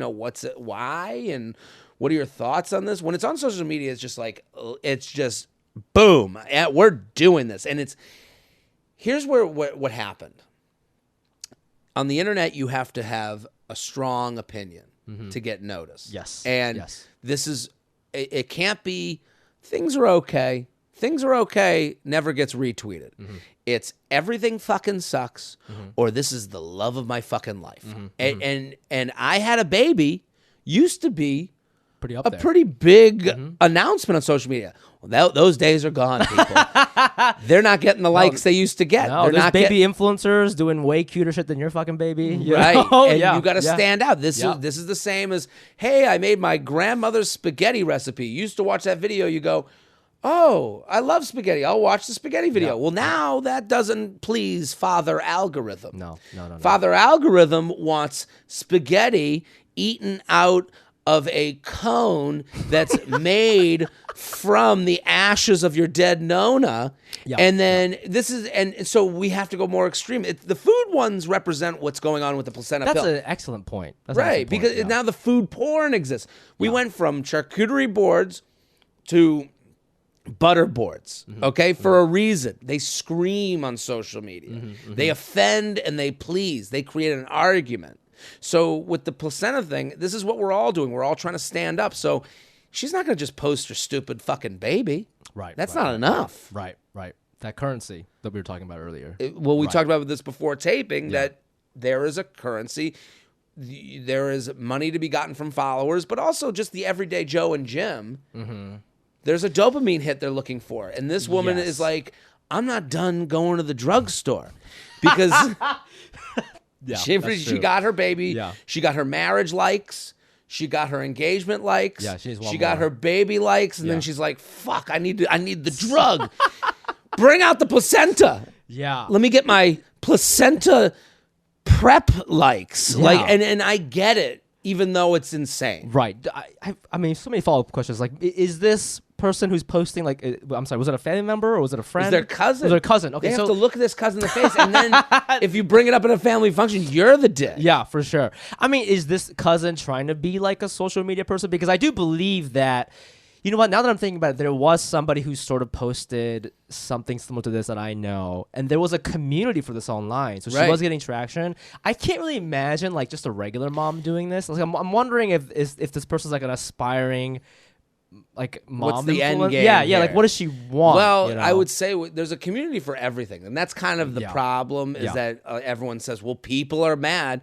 why and what are your thoughts on this? When it's on social media, it's just boom. We're doing this, and here's where what happened. On the internet, you have to have a strong opinion to get noticed. Yes, and this is it. Can't be things are okay. things are okay never gets retweeted. It's everything fucking sucks, or this is the love of my fucking life. And I had a baby used to be Pretty up a there. pretty big announcement on social media. Well, those days are gone, people. They're not getting the likes they used to get. No, They're there's not baby influencers doing way cuter shit than your fucking baby. You Right. know? And Yeah, you got to yeah. stand out. This Yeah. is the same as, hey, I made my grandmother's spaghetti recipe. You used to watch that video, you go, oh, I love spaghetti. I'll watch the spaghetti video. Well, now that doesn't please Father Algorithm. No. Father Algorithm wants spaghetti eaten out of a cone that's made from the ashes of your dead Nona. Yeah. And then and so we have to go more extreme. The food ones represent what's going on with the placenta That's pill. an excellent point. That's an Right, excellent point, because yeah. now the food porn exists. We went from charcuterie boards to butter boards, okay, for a reason. They scream on social media. They offend and they please. They create an argument. So with the placenta thing, this is what we're all doing. We're all trying to stand up. So she's not going to just post her stupid fucking baby. Right. That's right, not enough. Right. That currency that we were talking about earlier. We talked about this before taping, that there is a currency. There is money to be gotten from followers, but also just the everyday Joe and Jim. There's a dopamine hit they're looking for. And this woman Yes. is like, I'm not done going to the drugstore. Because Yeah, she that's true. got her baby. Yeah. She got her marriage likes. She got her engagement likes. Yeah, she needs one got more. her baby likes. And then Yeah. she's like, fuck, I need the drug. Bring out the placenta. Yeah. Let me get my placenta prep likes. Yeah. Like, and I get it, even though it's insane. Right. I mean, so many follow-up questions. Like, is this person who's posting, like, I'm sorry, was it a family member or was it a friend? It's their cousin. Was it a cousin? Okay, They so have to look at this cousin in the face, and then if you bring it up in a family function, you're the dick. yeah, for sure. I mean, is this cousin trying to be like a social media person? Because I do believe that, you know what, now that I'm thinking about it, there was somebody who sort of posted something similar to this that I know, and there was a community for this online, so she Right. was getting traction. I can't really imagine, like, just a regular mom doing this. Like, I'm wondering if this person's, like, an aspiring, like, mom. What's the end influence. game Yeah, here? like, what does she want? Well, you know? I would say there's a community for everything, and that's kind of the Yeah. problem. Is Yeah. that everyone says, "Well, people are mad."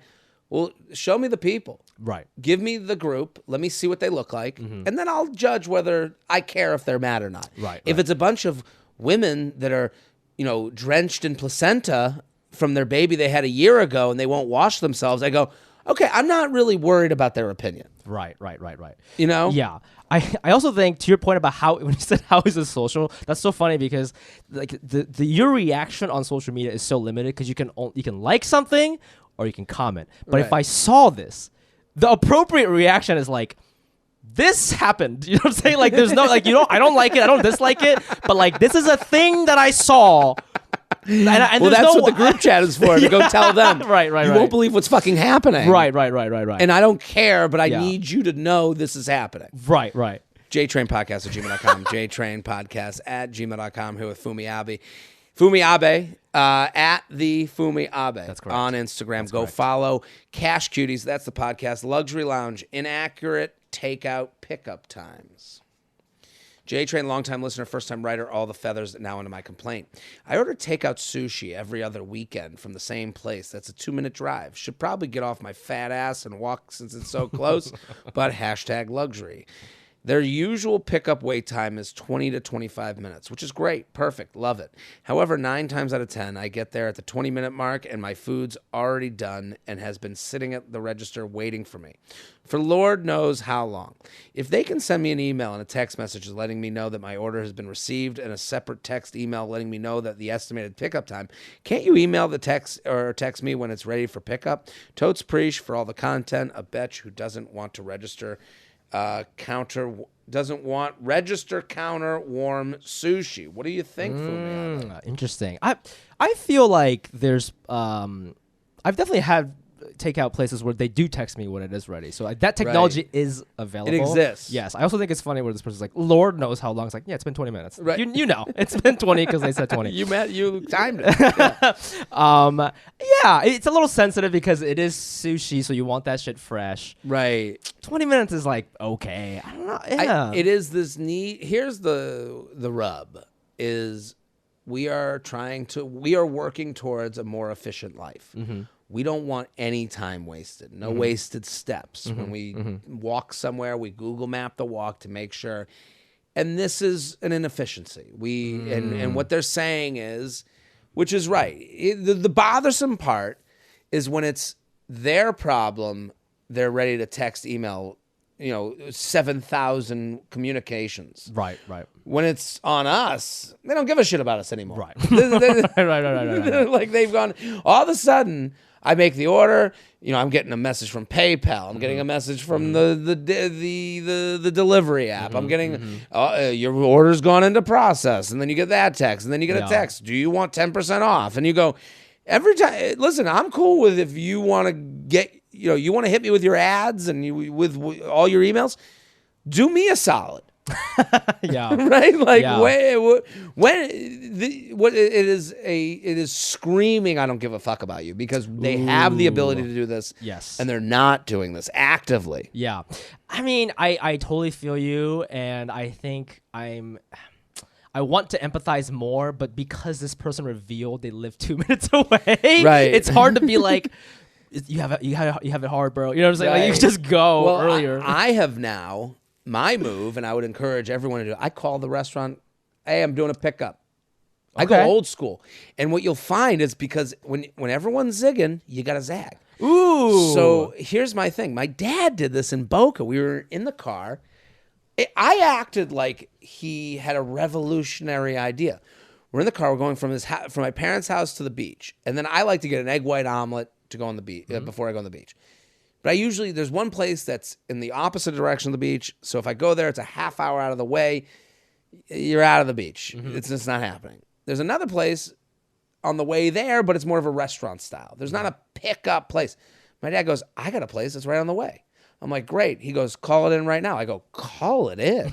Well, show me the people. Right. Give me the group. Let me see what they look like, and then I'll judge whether I care if they're mad or not. Right, If right. it's a bunch of women that are, drenched in placenta from their baby they had a year ago and they won't wash themselves, I go, okay, I'm not really worried about their opinion. Right. You know? Yeah. I also think, to your point about how, when you said how is this social, that's so funny because, like, your reaction on social media is so limited because you can like something or you can comment. But if Right. I saw this, the appropriate reaction is like, this happened. You know what I'm saying? Like, there's no, like, I don't like it, I don't dislike it, but, like, this is a thing that I saw. And Well, there's that's no, what the group chat is for, to go tell them. Right. You won't believe what's fucking happening. Right. And I don't care, but I Yeah. need you to know this is happening. Right. JTrain Podcast at gmail.com. JTrain Podcast at gmail.com. Here with Fumi Abe. Fumi Abe, at the Fumi Abe. That's correct. On Instagram. Go follow Cash Cuties. That's the podcast. Luxury Lounge. Inaccurate takeout pickup times. JTrain, longtime listener, first-time writer, all the feathers now into my complaint. I order takeout sushi every other weekend from the same place. That's a 2-minute drive. Should probably get off my fat ass and walk since it's so close, but hashtag luxury. Their usual pickup wait time is 20 to 25 minutes, which is great. Perfect. Love it. However, 9 times out of 10, I get there at the 20-minute mark and my food's already done and has been sitting at the register waiting for me for Lord knows how long. If they can send me an email and a text message letting me know that my order has been received and a separate text email letting me know that the estimated pickup time, can't you email the text or text me when it's ready for pickup? Totes preach for all the content. A betch who doesn't want to register register counter warm sushi. What do you think, Fumi? Interesting. I feel like there's I've definitely had takeout places where they do text me when it is ready. So that technology is available. It exists. Yes. I also think it's funny where this person's like, Lord knows how long. It's like, yeah, it's been 20 minutes. Right. You know, it's been 20 because they said 20. You timed it. Yeah. Yeah, it's a little sensitive because it is sushi, so you want that shit fresh. Right. 20 minutes is like, okay. I don't know. Yeah. It is this neat. Here's the rub. is we are working towards a more efficient life. We don't want any time wasted, no wasted steps. When we walk somewhere, we Google map the walk to make sure. And this is an inefficiency. And what they're saying is, which is right. The bothersome part is when it's their problem, they're ready to text, email, 7,000 communications. Right. When it's on us, they don't give a shit about us anymore. Right. Right. Like they've gone, all of a sudden, I make the order, I'm getting a message from PayPal. I'm getting a message from the delivery app. I'm getting, your order's gone into process. And then you get that text. And then you get a text. Do you want 10% off? And you go, every time, listen, I'm cool with if you want to get, you want to hit me with your ads and with all your emails, do me a solid. Yeah. Right? Like it is screaming, I don't give a fuck about you, because they have the ability to do this. Yes. And they're not doing this actively. Yeah. I mean, I totally feel you, and I think I want to empathize more, but because this person revealed they live 2 minutes away, right, it's hard to be like, you have it hard, bro. You know what I'm saying? Right. Like, you can just go earlier. I have now, my move, and I would encourage everyone to do it, I call the restaurant, hey, I'm doing a pickup. I go old school. And what you'll find is because when everyone's zigging, you got to zag. Ooh. So here's my thing. My dad did this in Boca. We were in the car. I acted like he had a revolutionary idea. We're in the car. We're going from my parents' house to the beach. And then I like to get an egg white omelet to go on the beach before I go on the beach. But there's one place that's in the opposite direction of the beach. So if I go there, it's a half hour out of the way. You're out of the beach. It's just not happening. There's another place on the way there, but it's more of a restaurant style. There's not a pickup place. My dad goes, I got a place that's right on the way. I'm like, great. He goes, call it in right now. I go, call it in?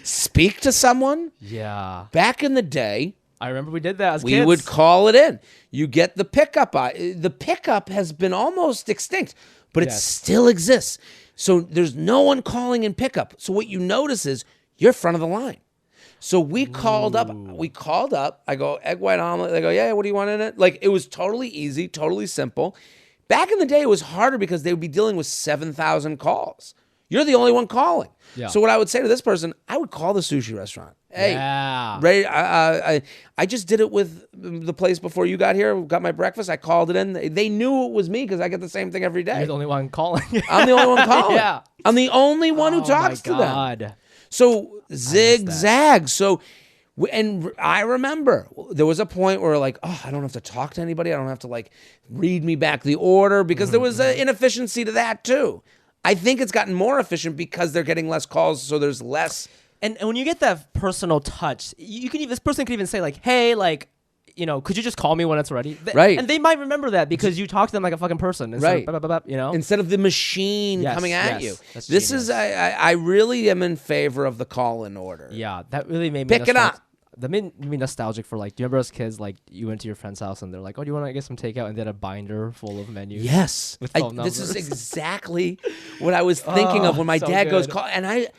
Speak to someone? Yeah. Back in the day, I remember we did that as we kids. would call it in. You get the pickup. The pickup has been almost extinct, but it still exists. So there's no one calling in pickup. So what you notice is you're front of the line. So we called up. I go, egg white omelet. They go, yeah, what do you want in it? Like, it was totally easy, totally simple. Back in the day, it was harder because they would be dealing with 7,000 calls. You're the only one calling. Yeah. So what I would say to this person, I would call the sushi restaurant. Hey, ready? I just did it with the place before you got here. Got my breakfast. I called it in. They knew it was me because I get the same thing every day. You're the only one calling. I'm the only one calling. Yeah. I'm the only one who talks to them. So zigzag. So, and I remember there was a point where like, I don't have to talk to anybody. I don't have to like read me back the order because there was an inefficiency to that too. I think it's gotten more efficient because they're getting less calls, so there's less. And when you get that personal touch, this person could even say like, hey, like, could you just call me when it's ready? Right. And they might remember that because you talk to them like a fucking person. Right. Instead of the machine coming at you. That's this genius. is, I really am in favor of the call-in order. Yeah, that really made me pick it up. That made me nostalgic for like, do you remember as kids, like you went to your friend's house and they're like, oh, do you want to get some takeout? And they had a binder full of menus. Yes. With phone numbers. This is exactly what I was thinking of when my dad goes, call. And I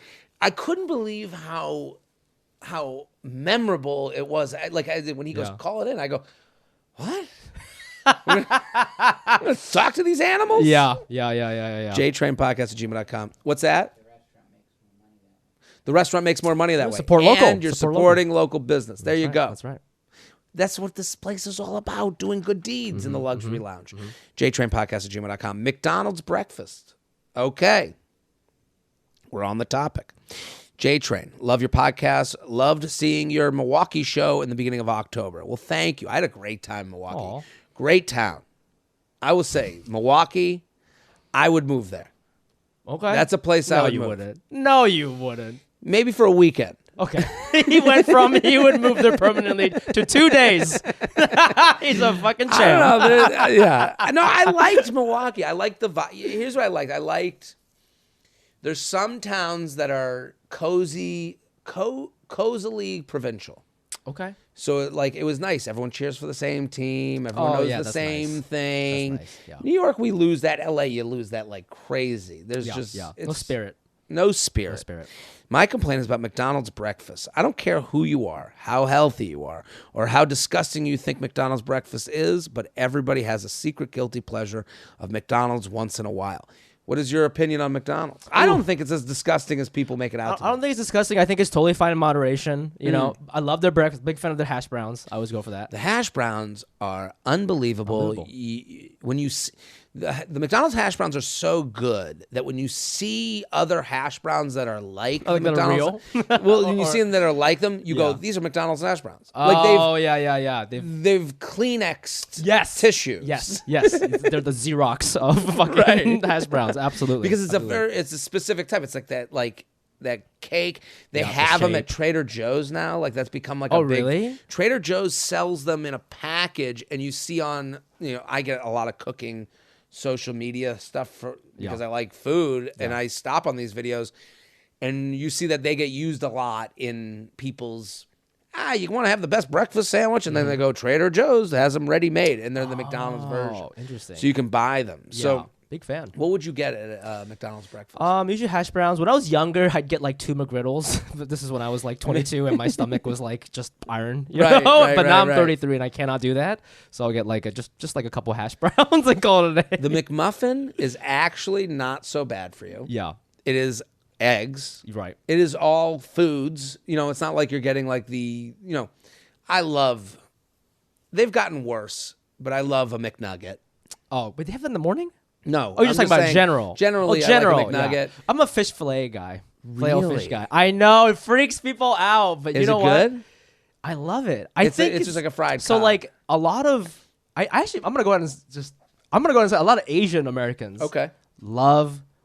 couldn't believe how memorable it was. When he goes, call it in, I go, what? I'm gonna talk to these animals? Yeah. JTrain podcast@gmail.com. What's that? The restaurant makes more money that way. Support local. And you're supporting local business. There you go. That's right. That's what this place is all about, doing good deeds in the luxury lounge. JTrain podcast@gmail.com. McDonald's breakfast. Okay. We're on the topic. JTrain, love your podcast. Loved seeing your Milwaukee show in the beginning of October. Well, thank you. I had a great time in Milwaukee. Aww. Great town. I will say, Milwaukee, I would move there. Okay. That's a place I would move. Wouldn't. No, you wouldn't. Maybe for a weekend. Okay. He went from he would move there permanently to 2 days. He's a fucking champ. I don't know. Yeah. No, I liked Milwaukee. I liked the vibe. Here's what I liked. There's some towns that are cozily provincial. Okay. So it was nice. Everyone cheers for the same team. Everyone knows the same thing. That's nice. Yeah. New York, we lose that. LA, you lose that like crazy. There's just no spirit. No spirit. No spirit. My complaint is about McDonald's breakfast. I don't care who you are, how healthy you are, or how disgusting you think McDonald's breakfast is, but everybody has a secret guilty pleasure of McDonald's once in a while. What is your opinion on McDonald's? I don't think it's as disgusting as people make it out to I don't think it's disgusting. I think it's totally fine in moderation. You know, I love their breakfast. Big fan of their hash browns. I always go for that. The hash browns are unbelievable. When you see, the McDonald's hash browns are so good that when you see other hash browns that are like McDonald's, well, when you see them that are like them, you go, "These are McDonald's hash browns." Oh, yeah. They've Kleenexed tissues. Yes. They're the Xerox of fucking hash browns. Absolutely. Because it's a specific type. It's like that cake. They have them at Trader Joe's now. Like that's become like a big. Really? Trader Joe's sells them in a package, and you see on, I get a lot of cooking social media stuff because I like food, and I stop on these videos, and you see that they get used a lot in people's. You want to have the best breakfast sandwich, and then they go Trader Joe's has them ready made, and they're the McDonald's version. Oh, interesting. So you can buy them. Yeah. So. Big fan. What would you get at McDonald's breakfast? Usually hash browns. When I was younger, I'd get like 2 McGriddles. But this is when I was like 22 and my stomach was like just iron. You know? But now I'm 33 and I cannot do that. So I'll get like just like a couple hash browns and call it a day. The McMuffin is actually not so bad for you. Yeah. It is eggs. Right. It is all foods. It's not like you're getting like they've gotten worse, but I love a McNugget. Oh, but they have it in the morning? No. Oh, you're just talking about general. Generally, general, I like a McNugget. Yeah. I'm a fish fillet guy. Really? Filet-O-Fish guy. I know, it freaks people out, but you know what? Is it good? I love it. It's just like a fried So cod. like a lot of I'm gonna go ahead and say a lot of Asian Americans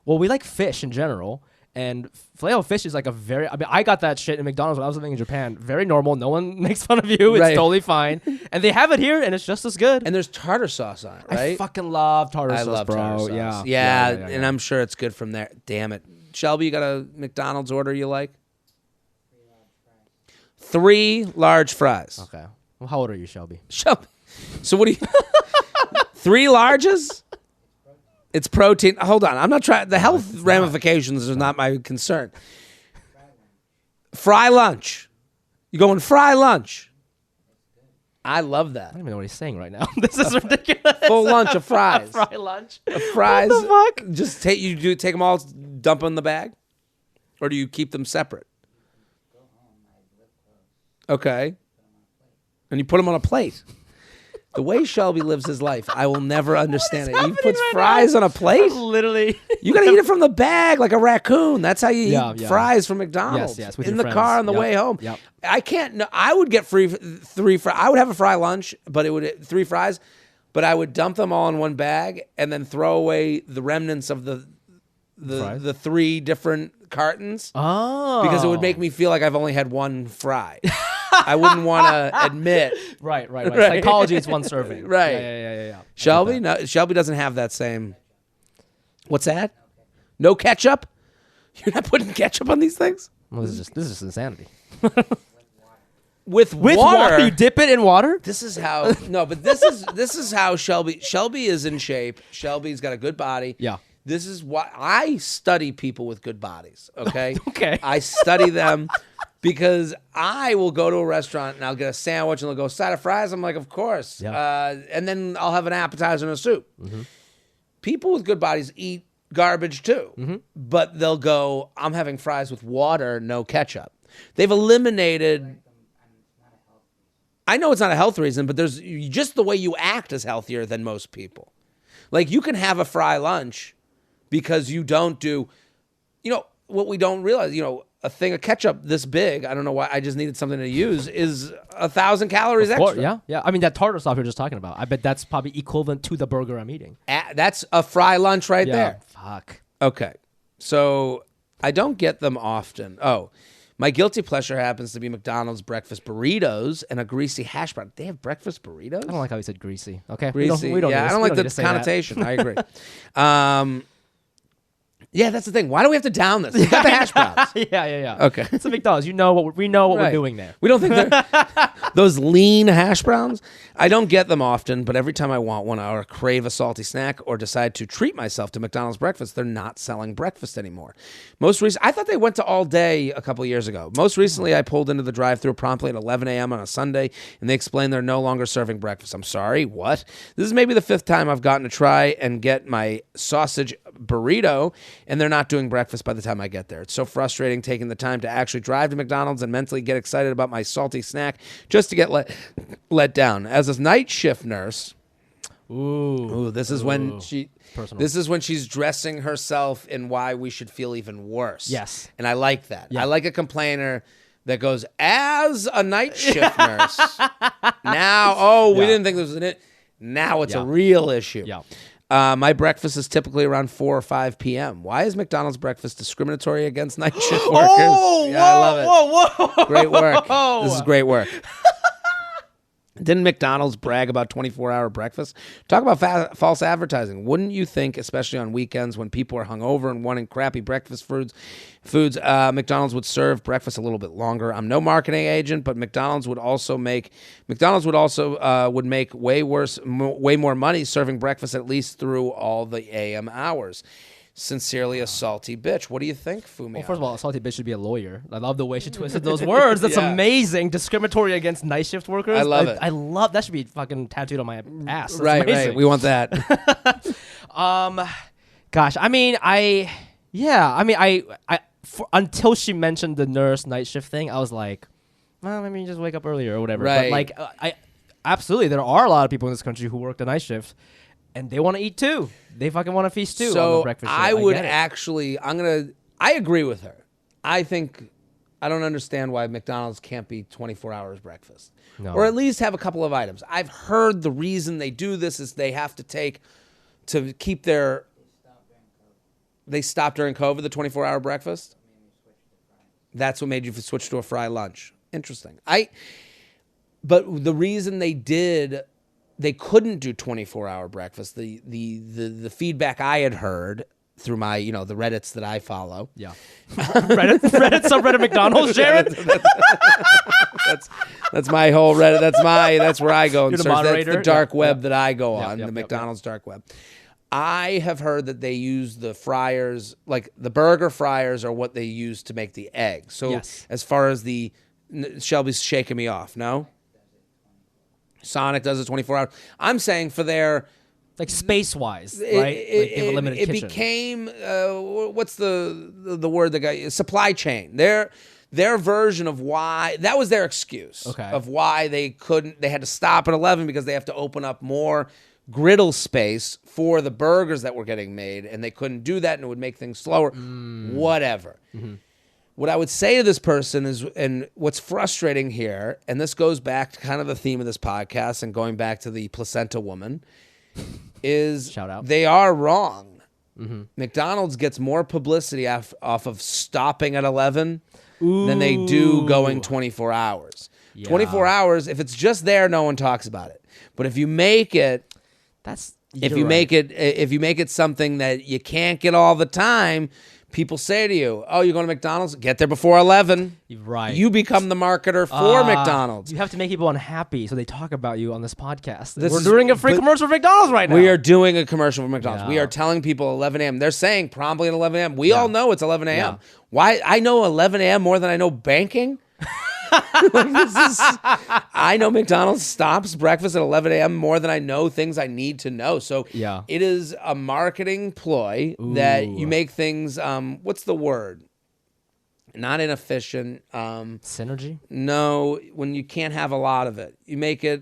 we like fish in general. And Filet-O-Fish is like I got that shit in McDonald's when I was living in Japan. Very normal. No one makes fun of you. It's totally fine. And they have it here, and it's just as good. And there's tartar sauce on it, right? I fucking love tartar sauce, I love bro. tartar sauce. Yeah, and I'm sure it's good from there. Damn it. Shelby, you got a McDonald's order you like? 3 large fries. Okay. Well, how old are you, Shelby? Shelby. So what do you... 3 larges? It's protein. Hold on. I'm not trying. The health ramifications is not my concern. Fry lunch. You going fry lunch? I love that. I don't even know what he's saying right now. This is ridiculous. Full lunch of fries. Fry lunch. Fries. What the fuck? Just take them all, dump them in the bag, or do you keep them separate? Okay. And you put them on a plate. The way Shelby lives his life, I will never understand it. He puts fries on a plate? Literally. You got to eat it from the bag like a raccoon. That's how you eat fries from McDonald's. Yes, with in your the friends. car on the way home. Yep. I can't. No, I would get 3 fries. I would have a fry lunch, but it would 3 fries, but I would dump them all in one bag and then throw away the remnants of the 3 different cartons. Oh. Because it would make me feel like I've only had 1 fry. I wouldn't want to admit. Right. Psychology is 1 serving. Right. Yeah. Shelby? No, Shelby doesn't have that same. What's that? No ketchup? You're not putting ketchup on these things? Well, this is just insanity. With water? You dip it in water? This is how. No, but this is how Shelby is in shape. Shelby's got a good body. Yeah. This is why I study people with good bodies. Okay. Okay. I study them. Because I will go to a restaurant and I'll get a sandwich and they'll go, side of fries? I'm like, of course. Yeah. And then I'll have an appetizer and a soup. Mm-hmm. People with good bodies eat garbage too. Mm-hmm. But they'll go, I'm having fries with water, no ketchup. They've eliminated... I know it's not a health reason, but there's just the way you act is healthier than most people. Like you can have a fry lunch because you don't do... what we don't realize, a thing of ketchup this big, I don't know why, I just needed something to use, is 1,000 calories extra. Yeah. I mean, that tartar sauce you're just talking about, I bet that's probably equivalent to the burger I'm eating. That's a fry lunch right there. Fuck. Okay. So I don't get them often. Oh, my guilty pleasure happens to be McDonald's breakfast burritos and a greasy hash brown. They have breakfast burritos? I don't like how you said greasy. Okay. Greasy. We don't I don't like the connotation. I agree. Yeah, that's the thing. Why do we have to down this? You got the hash browns. Yeah. Okay. It's a McDonald's. We know what Right. we're doing there. We don't think they're those lean hash browns. I don't get them often, but every time I want one or crave a salty snack or decide to treat myself to McDonald's breakfast, they're not selling breakfast anymore. Most recent, I thought they went to all day a couple years ago. Most recently, I pulled into the drive-thru promptly at 11 a.m. on a Sunday, and they explained they're no longer serving breakfast. I'm sorry, what? This is maybe the 5th time I've gotten to try and get my sausage burrito, and they're not doing breakfast by the time I get there. It's so frustrating taking the time to actually drive to McDonald's and mentally get excited about my salty snack just to get let down. As a night shift nurse, this is when she's dressing herself in why we should feel even worse. Yes. And I like that. Yeah. I like a complainer that goes, as a night shift nurse, now, we didn't think this was an it. Now it's a real issue. Yeah. My breakfast is typically around 4 or 5 p.m. Why is McDonald's breakfast discriminatory against night shift workers? I love it. Whoa. Great work. This is great work. Didn't McDonald's brag about 24-hour breakfast? Talk about false advertising. Wouldn't you think, especially on weekends when people are hungover and wanting crappy breakfast foods, McDonald's would serve breakfast a little bit longer? I'm no marketing agent, but McDonald's would make way more money serving breakfast at least through all the AM hours. Sincerely, a salty bitch. What do you think, Fumi? Well, first of all, a salty bitch should be a lawyer. I love the way she twisted those words. That's amazing. Discriminatory against night shift workers. I love it. I love that. Should be fucking tattooed on my ass. That's Right. amazing. We want that. Gosh, until she mentioned the nurse night shift thing, I was like, well, maybe you just wake up earlier or whatever. Right. But like, absolutely, there are a lot of people in this country who work the night shift, and they want to eat too. They fucking want to feast too. So on the breakfast shift. I would get it. actually, I agree with her. I don't understand why McDonald's can't be 24 hours breakfast. No. Or at least have a couple of items. I've heard the reason they do this is they have to keep their, they stopped during COVID, the 24-hour breakfast? That's what made you switch to a fry lunch. Interesting. But the reason they couldn't do 24-hour breakfast. The feedback I had heard through my, the Reddits that I follow. Yeah. Reddit subreddit McDonald's, Jared. That's my whole Reddit. That's where I go and You're the search. That's moderator? the dark web Yep. that I go on, Yep, the McDonald's dark web. I have heard that they use the fryers, like the burger fryers are what they use to make the eggs. So Yes. as far as Shelby's shaking me off, no? Sonic does it 24 hours. I'm saying for their... Like space-wise, right? Like they have a limited kitchen. It became, what's the word that got... Supply chain. Their version of why... That was their excuse. Okay. Of why they had to stop at 11 because they have to open up more griddle space for the burgers that were getting made, and they couldn't do that, and it would make things slower. Whatever. Mm-hmm. What I would say to this person is, and what's frustrating here, and this goes back to kind of the theme of this podcast and going back to the placenta woman, is Shout out. They are wrong. Mm-hmm. McDonald's gets more publicity off of stopping at 11 than they do going 24 hours. Yeah. 24 hours, if it's just there, no one talks about it. But if you make it... If you make it something that you can't get all the time, people say to you, "Oh, you're going to McDonald's? Get there before 11." Right. You become the marketer for McDonald's. You have to make people unhappy, so they talk about you on this podcast. We're doing a free commercial for McDonald's right now. We are doing a commercial for McDonald's. Yeah. We are telling people 11 a.m. They're saying promptly at 11 a.m. We all know it's 11 a.m. Why? I know 11 a.m. more than I know banking. I know McDonald's stops breakfast at 11 a.m. more than I know things I need to know. So it is a marketing ploy that you make things, what's the word? Not inefficient. Synergy? No, when you can't have a lot of it. You make it...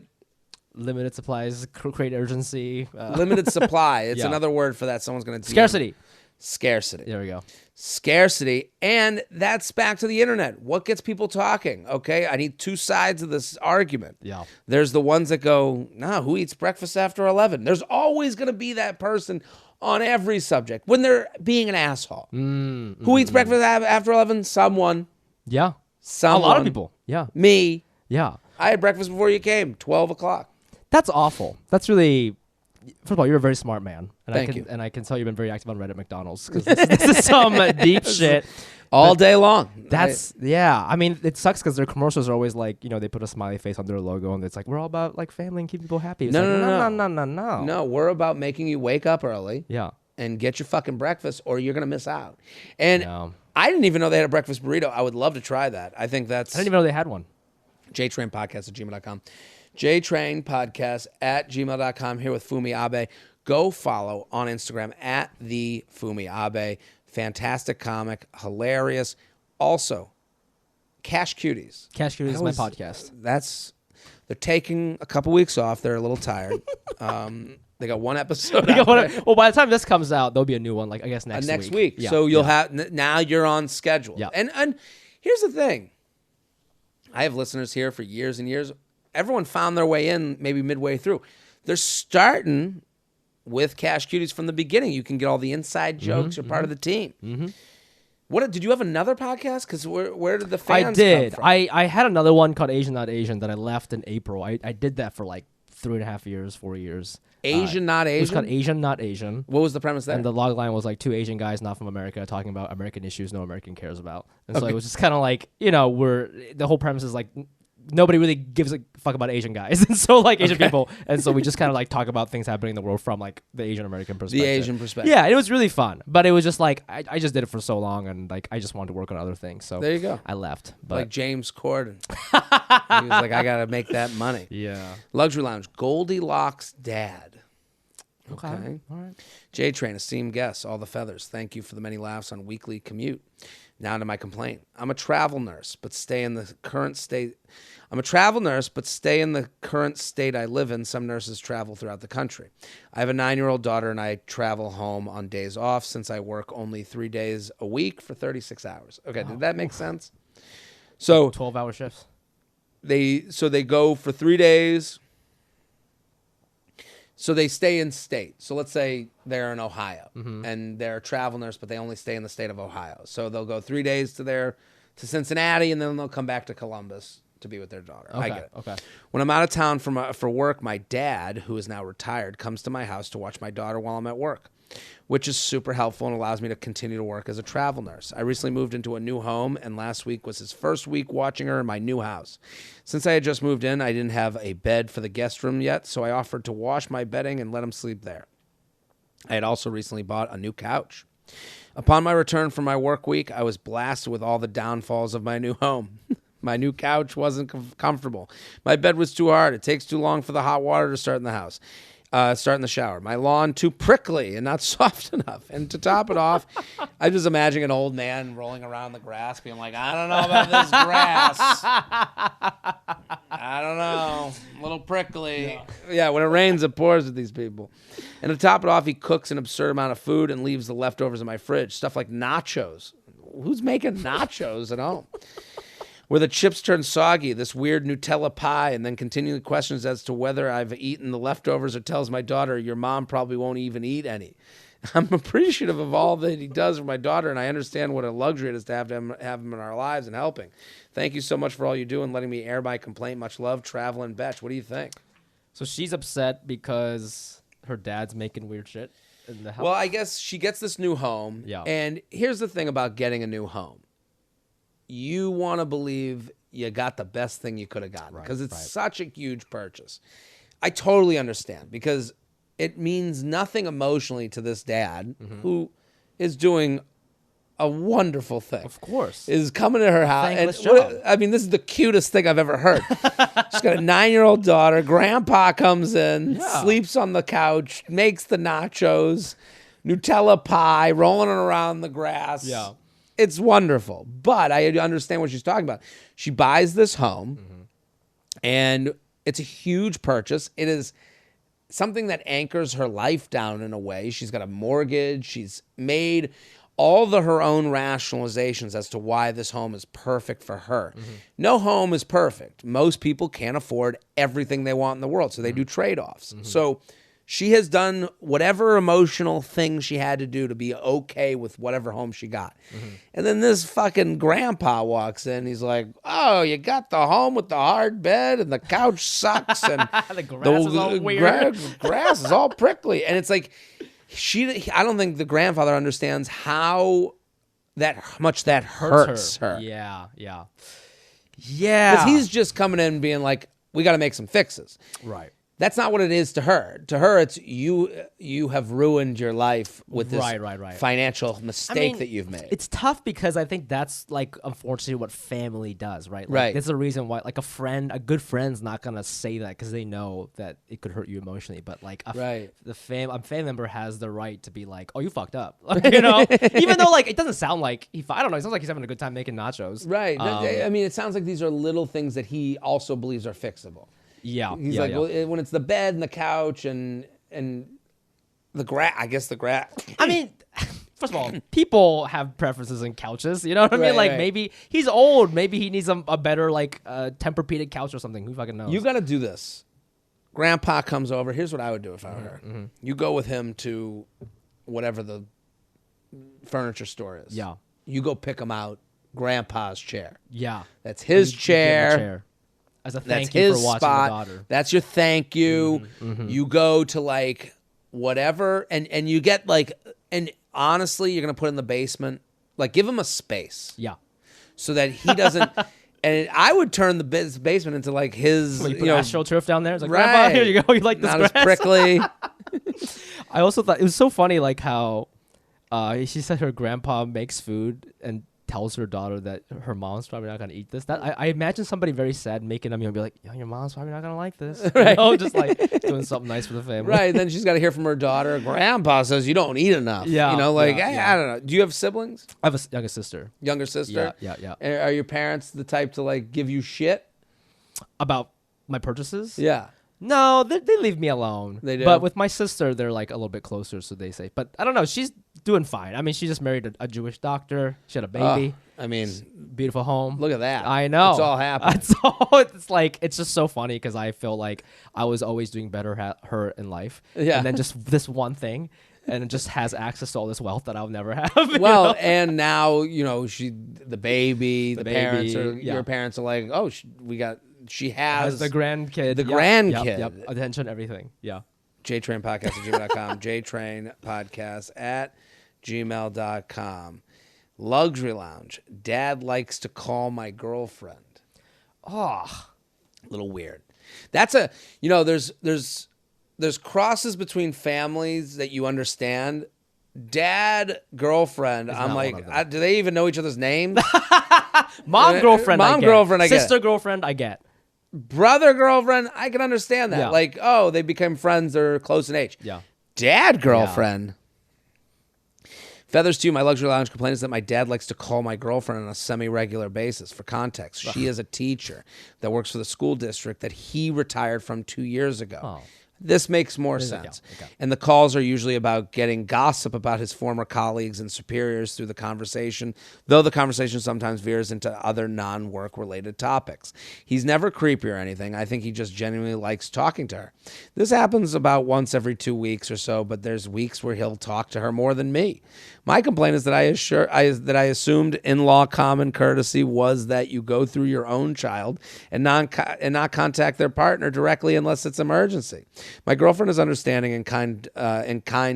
Limited supplies, create urgency. Limited supply. It's another word for that. Someone's going to... Scarcity. There we go. Scarcity. And that's back to the internet. What gets people talking? Okay, I need two sides of this argument. Yeah. There's the ones that go, "No, who eats breakfast after 11?" There's always going to be that person on every subject when they're being an asshole. Who eats breakfast after 11? Someone. Yeah. Someone. A lot of people. Yeah. Me. Yeah. I had breakfast before you came, 12 o'clock. That's awful. That's really... first of all, you're a very smart man, and Thank you. And I can tell you've been very active on Reddit McDonald's because this is some deep shit. All day long. That's yeah. I mean, it sucks because their commercials are always like, they put a smiley face on their logo, and it's like we're all about like family and keeping people happy. It's no. No, we're about making you wake up early. Yeah. And get your fucking breakfast, or you're gonna miss out. And No. I didn't even know they had a breakfast burrito. I would love to try that. I think that's I didn't even know they had one. JTrainPodcast@gmail.com. JTrainPodcast@gmail.com. Here with Fumi Abe. Go follow on Instagram at the Fumi Abe. Fantastic comic, hilarious. Also, Cash Cuties. Cash Cuties is my podcast. They're taking a couple weeks off. They're a little tired. They got one episode out there. Well, by the time this comes out, there'll be a new one, like I guess next week. Yeah, So you'll have now you're on schedule. Yeah. And here's the thing. I have listeners here for years and years. Everyone found their way in maybe midway through. They're starting with Cash Cuties from the beginning. You can get all the inside jokes. You're part of the team. Mm-hmm. What did you have another podcast? Because where did the fans come from? I had another one called Asian Not Asian that I left in April. I did that for like 3.5 years, 4 years. Asian Not Asian? It was called Asian Not Asian. What was the premise there? And the log line was like 2 Asian guys not from America talking about American issues no American cares about. And so it was just kind of like, the whole premise is like nobody really gives a fuck about Asian guys. And so like Asian people. And so we just kind of like talk about things happening in the world from like the Asian American perspective. The Asian perspective. Yeah, it was really fun. But it was just like, I just did it for so long and like I just wanted to work on other things. So there you go. I left. But like James Corden. He was like, I got to make that money. Yeah. Luxury Lounge, Goldilocks Dad. Okay. All right. JTrain, esteemed guests, all the feathers. Thank you for the many laughs on weekly commute. Now to my complaint. I'm a travel nurse, but stay in the current state. I live in. Some nurses travel throughout the country. I have a 9-year-old daughter, and I travel home on days off since I work only 3 days a week for 36 hours. Okay, did that make sense? So 12-hour shifts. They go for 3 days. So they stay in state. So let's say they're in Ohio and they're a travel nurse, but they only stay in the state of Ohio. So they'll go 3 days to Cincinnati, and then they'll come back to Columbus to be with their daughter. Okay, I get it. okay. When I'm out of town for work, my dad, who is now retired, comes to my house to watch my daughter while I'm at work, which is super helpful and allows me to continue to work as a travel nurse. I recently moved into a new home, and last week was his first week watching her in my new house. Since I had just moved in, I didn't have a bed for the guest room yet, so I offered to wash my bedding and let him sleep there. I had also recently bought a new couch. Upon my return from my work week, I was blasted with all the downfalls of my new home. My new couch wasn't comfortable. My bed was too hard. It takes too long for the hot water to start in the house. Start in the shower. My lawn too prickly and not soft enough. And to top it off, I just imagine an old man rolling around the grass being like, I don't know about this grass. I don't know. A little prickly. Yeah, when it rains, it pours with these people. And to top it off, he cooks an absurd amount of food and leaves the leftovers in my fridge. Stuff like nachos. Who's making nachos at home? Where the chips turn soggy, this weird Nutella pie, and then continuing questions as to whether I've eaten the leftovers, or tells my daughter, your mom probably won't even eat any. I'm appreciative of all that he does for my daughter, and I understand what a luxury it is to have him in our lives and helping. Thank you so much for all you do and letting me air my complaint. Much love, Traveling Betch. What do you think? So she's upset because her dad's making weird shit in the house? Well, I guess she gets this new home, and here's the thing about getting a new home. You want to believe you got the best thing you could have gotten because it's such a huge purchase. I totally understand because it means nothing emotionally to this dad who is doing a wonderful thing. Of course. Is coming to her house. Thankless And job. I mean, this is the cutest thing I've ever heard. She's got a 9-year-old daughter. Grandpa comes in, sleeps on the couch, makes the nachos, Nutella pie, rolling it around the grass. Yeah. It's wonderful, but I understand what she's talking about. She buys this home, and it's a huge purchase. It is something that anchors her life down in a way. She's got a mortgage. She's made all her own rationalizations as to why this home is perfect for her. No home is perfect. Most people can't afford everything they want in the world, so they do trade-offs. So She has done whatever emotional thing she had to do to be okay with whatever home she got. And then this fucking grandpa walks in. He's like, oh, you got the home with the hard bed and the couch sucks. And The grass is all weird. Grass is all prickly. And it's like, I don't think the grandfather understands how much that hurts her. Yeah. Because he's just coming in being like, we got to make some fixes. Right. That's not what it is to her. To her, it's you have ruined your life with this financial mistake that you've made. It's tough because I think that's like unfortunately what family does, right? Like, right. That's the reason why like a good friend's not gonna say that because they know that it could hurt you emotionally. But like a family member has the right to be like, oh, you fucked up, you know? Even though like it doesn't sound like I don't know. It sounds like he's having a good time making nachos. Right. I mean, it sounds like these are little things that he also believes are fixable. Yeah, he's like, well, when it's the bed and the couch and the grass. I guess the grass. I mean, first of all, people have preferences in couches. You know what I mean? Like maybe he's old. Maybe he needs a better like Tempur-Pedic couch or something. Who fucking knows? You got to do this. Grandpa comes over. Here's what I would do if I were her. You go with him to whatever the furniture store is. Yeah. You go pick him out. Grandpa's chair. Yeah. That's his chair. As a thank you for watching the daughter. That's your thank you. You go to like whatever, and you get like, and honestly, you're gonna put it in the basement. Like, give him a space. Yeah. So that he doesn't. And I would turn the basement into like his. Well, you put AstroTurf down there. It's like, Grandpa, here you go. You like this Not grass? as prickly. I also thought it was so funny, like how she said her grandpa makes food and tells her daughter that her mom's probably not gonna eat this. That I imagine somebody very sad making them, and be like, "Yo, your mom's probably not gonna like this." Right. You know, just like doing something nice for the family. Right. Then she's got to hear from her daughter. Grandpa says you don't eat enough. Yeah. You know, like yeah. I don't know. Do you have siblings? I have a younger sister. Younger sister. Yeah. Are your parents the type to like give you shit about my purchases? Yeah. No, they leave me alone. They do. But with my sister, they're like a little bit closer, so they say. But I don't know. She's doing fine. I mean, she just married a Jewish doctor. She had a baby. I mean, beautiful home. Look at that. I know. It's all happening. It's like, it's just so funny because I feel like I was always doing better at her in life. Yeah. And then just this one thing, and it just has access to all this wealth that I'll never have. Well, and now, the baby, the parents are, your parents are like, oh, she has the grandkid. The grandkid. Yep. Attention, everything. Yeah. JTrainPodcast@gmail.com. JTrainPodcast@gmail.com. Luxury Lounge. Dad likes to call my girlfriend. Oh. A little weird. That's there's crosses between families that you understand. Dad, girlfriend. I'm like, do they even know each other's names? Mom, girlfriend, I get. Girlfriend, I get. Sister, girlfriend, I get. Brother, girlfriend, I can understand that. Yeah. Like, oh, they became friends or close in age. Yeah. Dad, girlfriend. Yeah. Feathers to you. My luxury lounge complaint is that my dad likes to call my girlfriend on a semi-regular basis. For context, she is a teacher that works for the school district that he retired from 2 years ago. Oh. This makes more sense. Okay. And the calls are usually about getting gossip about his former colleagues and superiors through the conversation, though the conversation sometimes veers into other non-work related topics. He's never creepy or anything. I think he just genuinely likes talking to her. This happens about once every 2 weeks or so, but there's weeks where he'll talk to her more than me. My complaint is that I assumed in-law common courtesy was that you go through your own child and not contact their partner directly unless it's emergency. My girlfriend is understanding and kind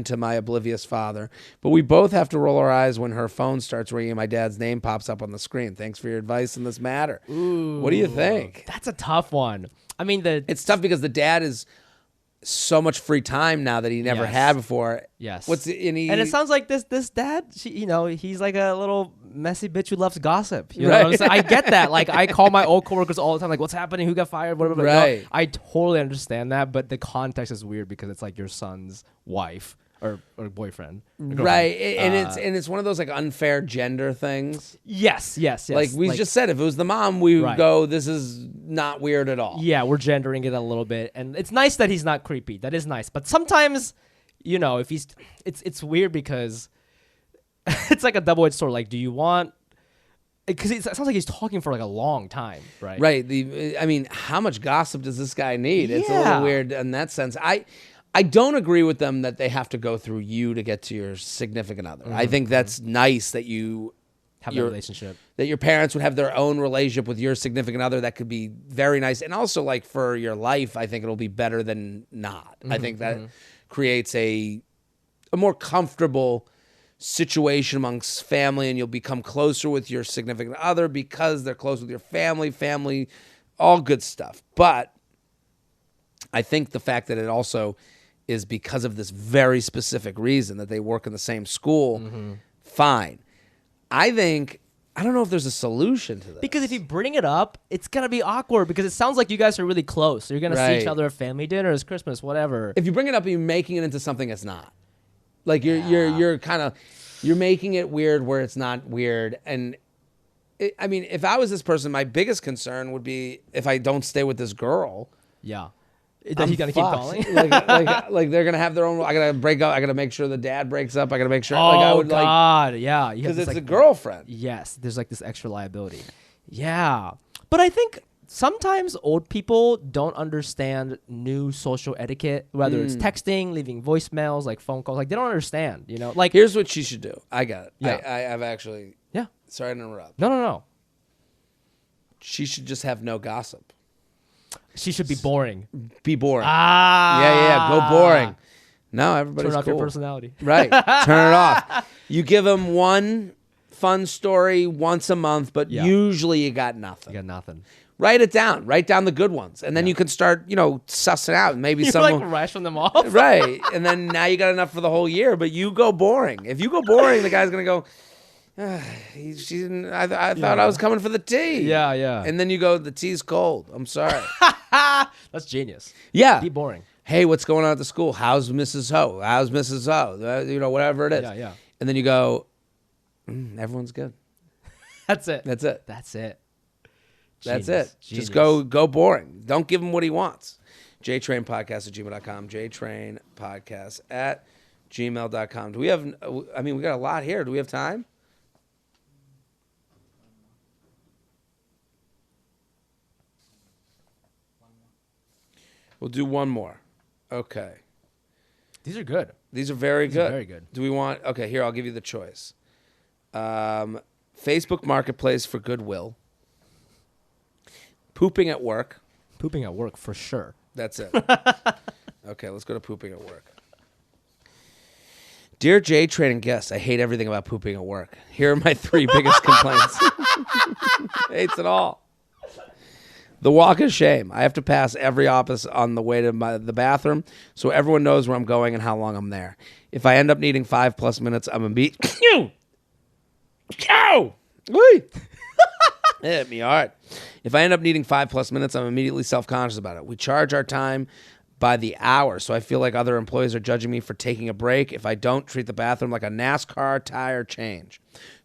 to my oblivious father, but we both have to roll our eyes when her phone starts ringing and my dad's name pops up on the screen. Thanks for your advice in this matter. Ooh, what do you think? That's a tough one. I mean, it's tough because the dad is so much free time now that he never had before. Yes. And it sounds like this dad, he's like a little messy bitch who loves gossip. You know right. what I'm saying? I get that. Like, I call my old coworkers all the time, like, what's happening? Who got fired? Whatever. Right. No, I totally understand that, but the context is weird because it's like your son's wife or boyfriend. Right. And it's one of those like unfair gender things. Yes. Like we just said, if it was the mom, we would go, this is not weird at all. Yeah, we're gendering it a little bit. And it's nice that he's not creepy. That is nice. But sometimes, if he's, it's weird because it's like a double-edged sword. Like, do you want, because it sounds like he's talking for like a long time, right? Right. How much gossip does this guy need? It's a little weird in that sense. I don't agree with them that they have to go through you to get to your significant other. I think that's nice that you have a relationship. That your parents would have their own relationship with your significant other. That could be very nice. And also, like, for your life, I think it'll be better than not. I think that creates a more comfortable situation amongst family, and you'll become closer with your significant other because they're close with your family, all good stuff. But I think the fact that it also is because of this very specific reason that they work in the same school, fine. I don't know if there's a solution to this. Because if you bring it up, it's going to be awkward because it sounds like you guys are really close. So you're going to see each other at family dinners, Christmas, whatever. If you bring it up, you're making it into something it's not. Like you're making it weird where it's not weird. And I mean, if I was this person, my biggest concern would be if I don't stay with this girl. Yeah. That he's gonna keep calling. like they're gonna have their own. I gotta break up. I gotta make sure the dad breaks up. I gotta make sure. Oh God, yeah, because it's a girlfriend. Yes, there's like this extra liability. Yeah, but I think sometimes old people don't understand new social etiquette, whether it's texting, leaving voicemails, like phone calls. Like they don't understand. You know, like here's what she should do. I got it. Yeah. I've actually. Yeah. Sorry to interrupt. No. She should just have no gossip. She should be boring. Be boring. Ah. Yeah. Go boring. No, everybody's Turn off cool. your personality. Right. Turn it off. You give them one fun story once a month, but usually you got nothing. You got nothing. Write it down. Write down the good ones. And then you can start, sussing out. Maybe You're someone... like ration them off. Right. And then now you got enough for the whole year, but you go boring. If you go boring, the guy's going to go... I thought I was coming for the tea. Yeah. And then you go, the tea's cold. I'm sorry. That's genius. Yeah. Be boring. Hey, what's going on at the school? How's Mrs. Ho? How's Mrs. Ho? Whatever it is. Yeah. And then you go, everyone's good. That's it. That's it. That's it. That's Genius. it. Genius. Just go boring. Don't give him what he wants. JTrainPodcast@gmail.com. JTrainPodcast@gmail.com. Do we have, we got a lot here. Do we have time? We'll do one more. Okay. These are good. These are very good. Very good. Do we want... Okay, here, I'll give you the choice. Facebook Marketplace for Goodwill. Pooping at work. Pooping at work, for sure. That's it. Okay, let's go to pooping at work. Dear JTrain and guests, I hate everything about pooping at work. Here are my 3 biggest complaints. Hates it all. The walk of shame. I have to pass every office on the way to the bathroom, so everyone knows where I'm going and how long I'm there. If I end up needing 5+ minutes, I'm a beat. Ow! It hit me hard. If I end up needing 5+ minutes, I'm immediately self-conscious about it. We charge our time by the hour, so I feel like other employees are judging me for taking a break if I don't treat the bathroom like a NASCAR tire change.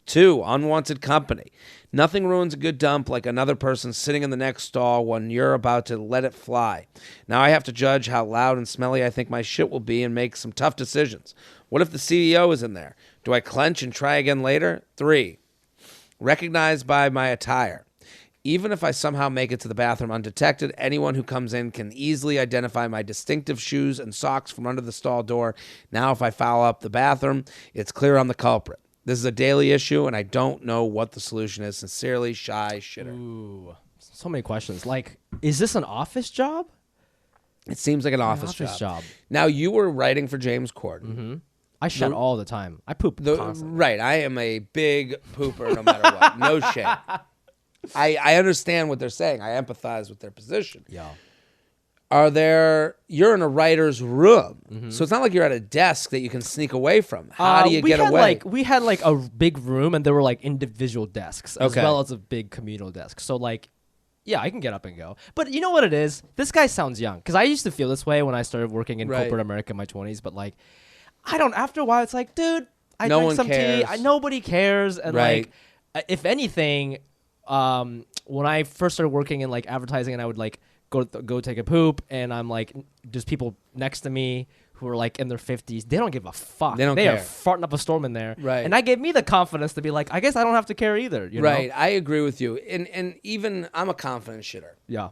2, unwanted company. Nothing ruins a good dump like another person sitting in the next stall when you're about to let it fly. Now I have to judge how loud and smelly I think my shit will be and make some tough decisions. What if the CEO is in there? Do I clench and try again later? 3, recognized by my attire. Even if I somehow make it to the bathroom undetected, anyone who comes in can easily identify my distinctive shoes and socks from under the stall door. Now if I foul up the bathroom, it's clear I'm the culprit. This is a daily issue, and I don't know what the solution is. Sincerely, Shy Shitter. Ooh, so many questions. Like, is this an office job? It seems like an office job. Now, you were writing for James Corden. Mm-hmm. I shit all the time. I poop constantly. Right. I am a big pooper no matter what. No shame. I understand what they're saying. I empathize with their position. Yeah. You're in a writer's room, so it's not like you're at a desk that you can sneak away from. How do you get away? We had like a big room, and there were like individual desks as well as a big communal desk. So like, yeah, I can get up and go. But you know what it is? This guy sounds young, because I used to feel this way when I started working in corporate America in my 20s. But like, after a while, it's like, dude, I drink some tea. Nobody cares. And like, if anything, when I first started working in like advertising, and I would like go take a poop, and I'm like, there's people next to me who are like in their 50s. They don't give a fuck. They care. are farting up a storm in there. Right. And that gave me the confidence to be like, I guess I don't have to care either. You know? I agree with you. And even I'm a confident shitter. Yeah.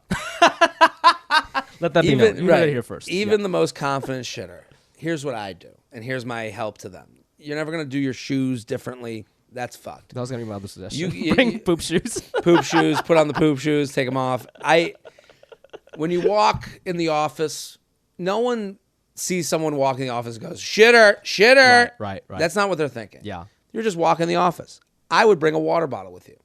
Let that be known. You heard it here first. Even the most confident shitter. Here's what I do, and here's my help to them. You're never gonna do your shoes differently. That's fucked. That was gonna be my other suggestion. You Bring poop shoes. Poop shoes. Put on the poop shoes. Take them off. When you walk in the office, no one sees someone walking in the office and goes, shitter, shitter. Right. That's not what they're thinking. Yeah. You're just walking in the office. I would bring a water bottle with you.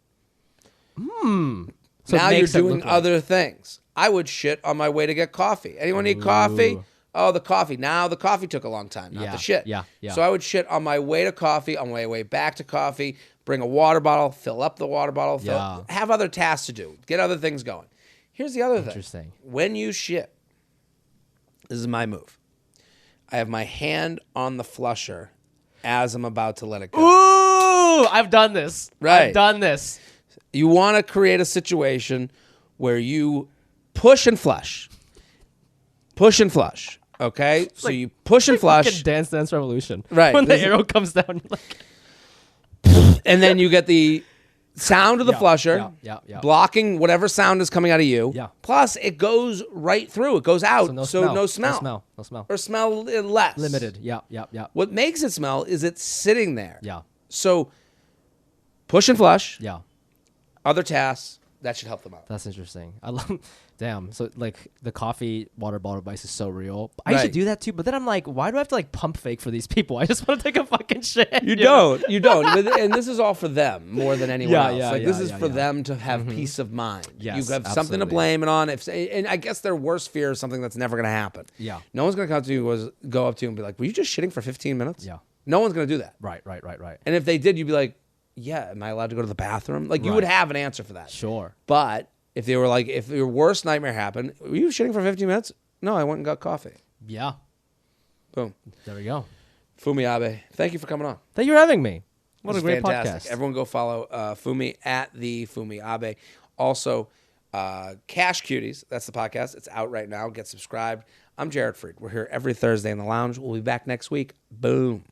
So now it you're makes it doing look like- other things. I would shit on my way to get coffee. Anyone need coffee? Oh, the coffee. Now the coffee took a long time, not the shit. Yeah. So I would shit on my way to coffee, on my way back to coffee, bring a water bottle, fill up the water bottle, have other tasks to do, get other things going. Here's the other thing. Interesting. When you shit, this is my move. I have my hand on the flusher as I'm about to let it go. Ooh, I've done this. Right. I've done this. You want to create a situation where you push and flush. Push and flush. Okay? So you push and flush. Dance Revolution. Right. When the arrow comes down, you're like... And then you get the sound of the flusher, yeah. blocking whatever sound is coming out of you. Yeah. Plus, it goes right through. It goes out, so no smell. No smell. Or smell less. Limited. Yeah. What makes it smell is it's sitting there. Yeah. So, push and flush. Yeah. Other tasks, that should help them out. That's interesting. I love... Damn. So, like, the coffee water bottle advice is so real. I Right. should do that, too. But then I'm like, why do I have to, like, pump fake for these people? I just want to take a fucking shit. You don't. And this is all for them more than anyone else. This is for them to have peace of mind. Yes, you have something to absolutely. blame it on. And I guess their worst fear is something that's never going to happen. Yeah. No one's going to go up to you and be like, were you just shitting for 15 minutes? Yeah. No one's going to do that. Right. And if they did, you'd be like, yeah, am I allowed to go to the bathroom? Like, you would have an answer for that. Sure. But if they were like, if your worst nightmare happened, were you shitting for 15 minutes? No, I went and got coffee. Yeah. Boom. There we go. Fumi Abe, thank you for coming on. Thank you for having me. What This a is great fantastic. podcast. Everyone go follow Fumi at the Fumi Abe. Also, Cash Cuties, that's the podcast. It's out right now. Get subscribed. I'm Jared Freid. We're here every Thursday in the lounge. We'll be back next week. Boom.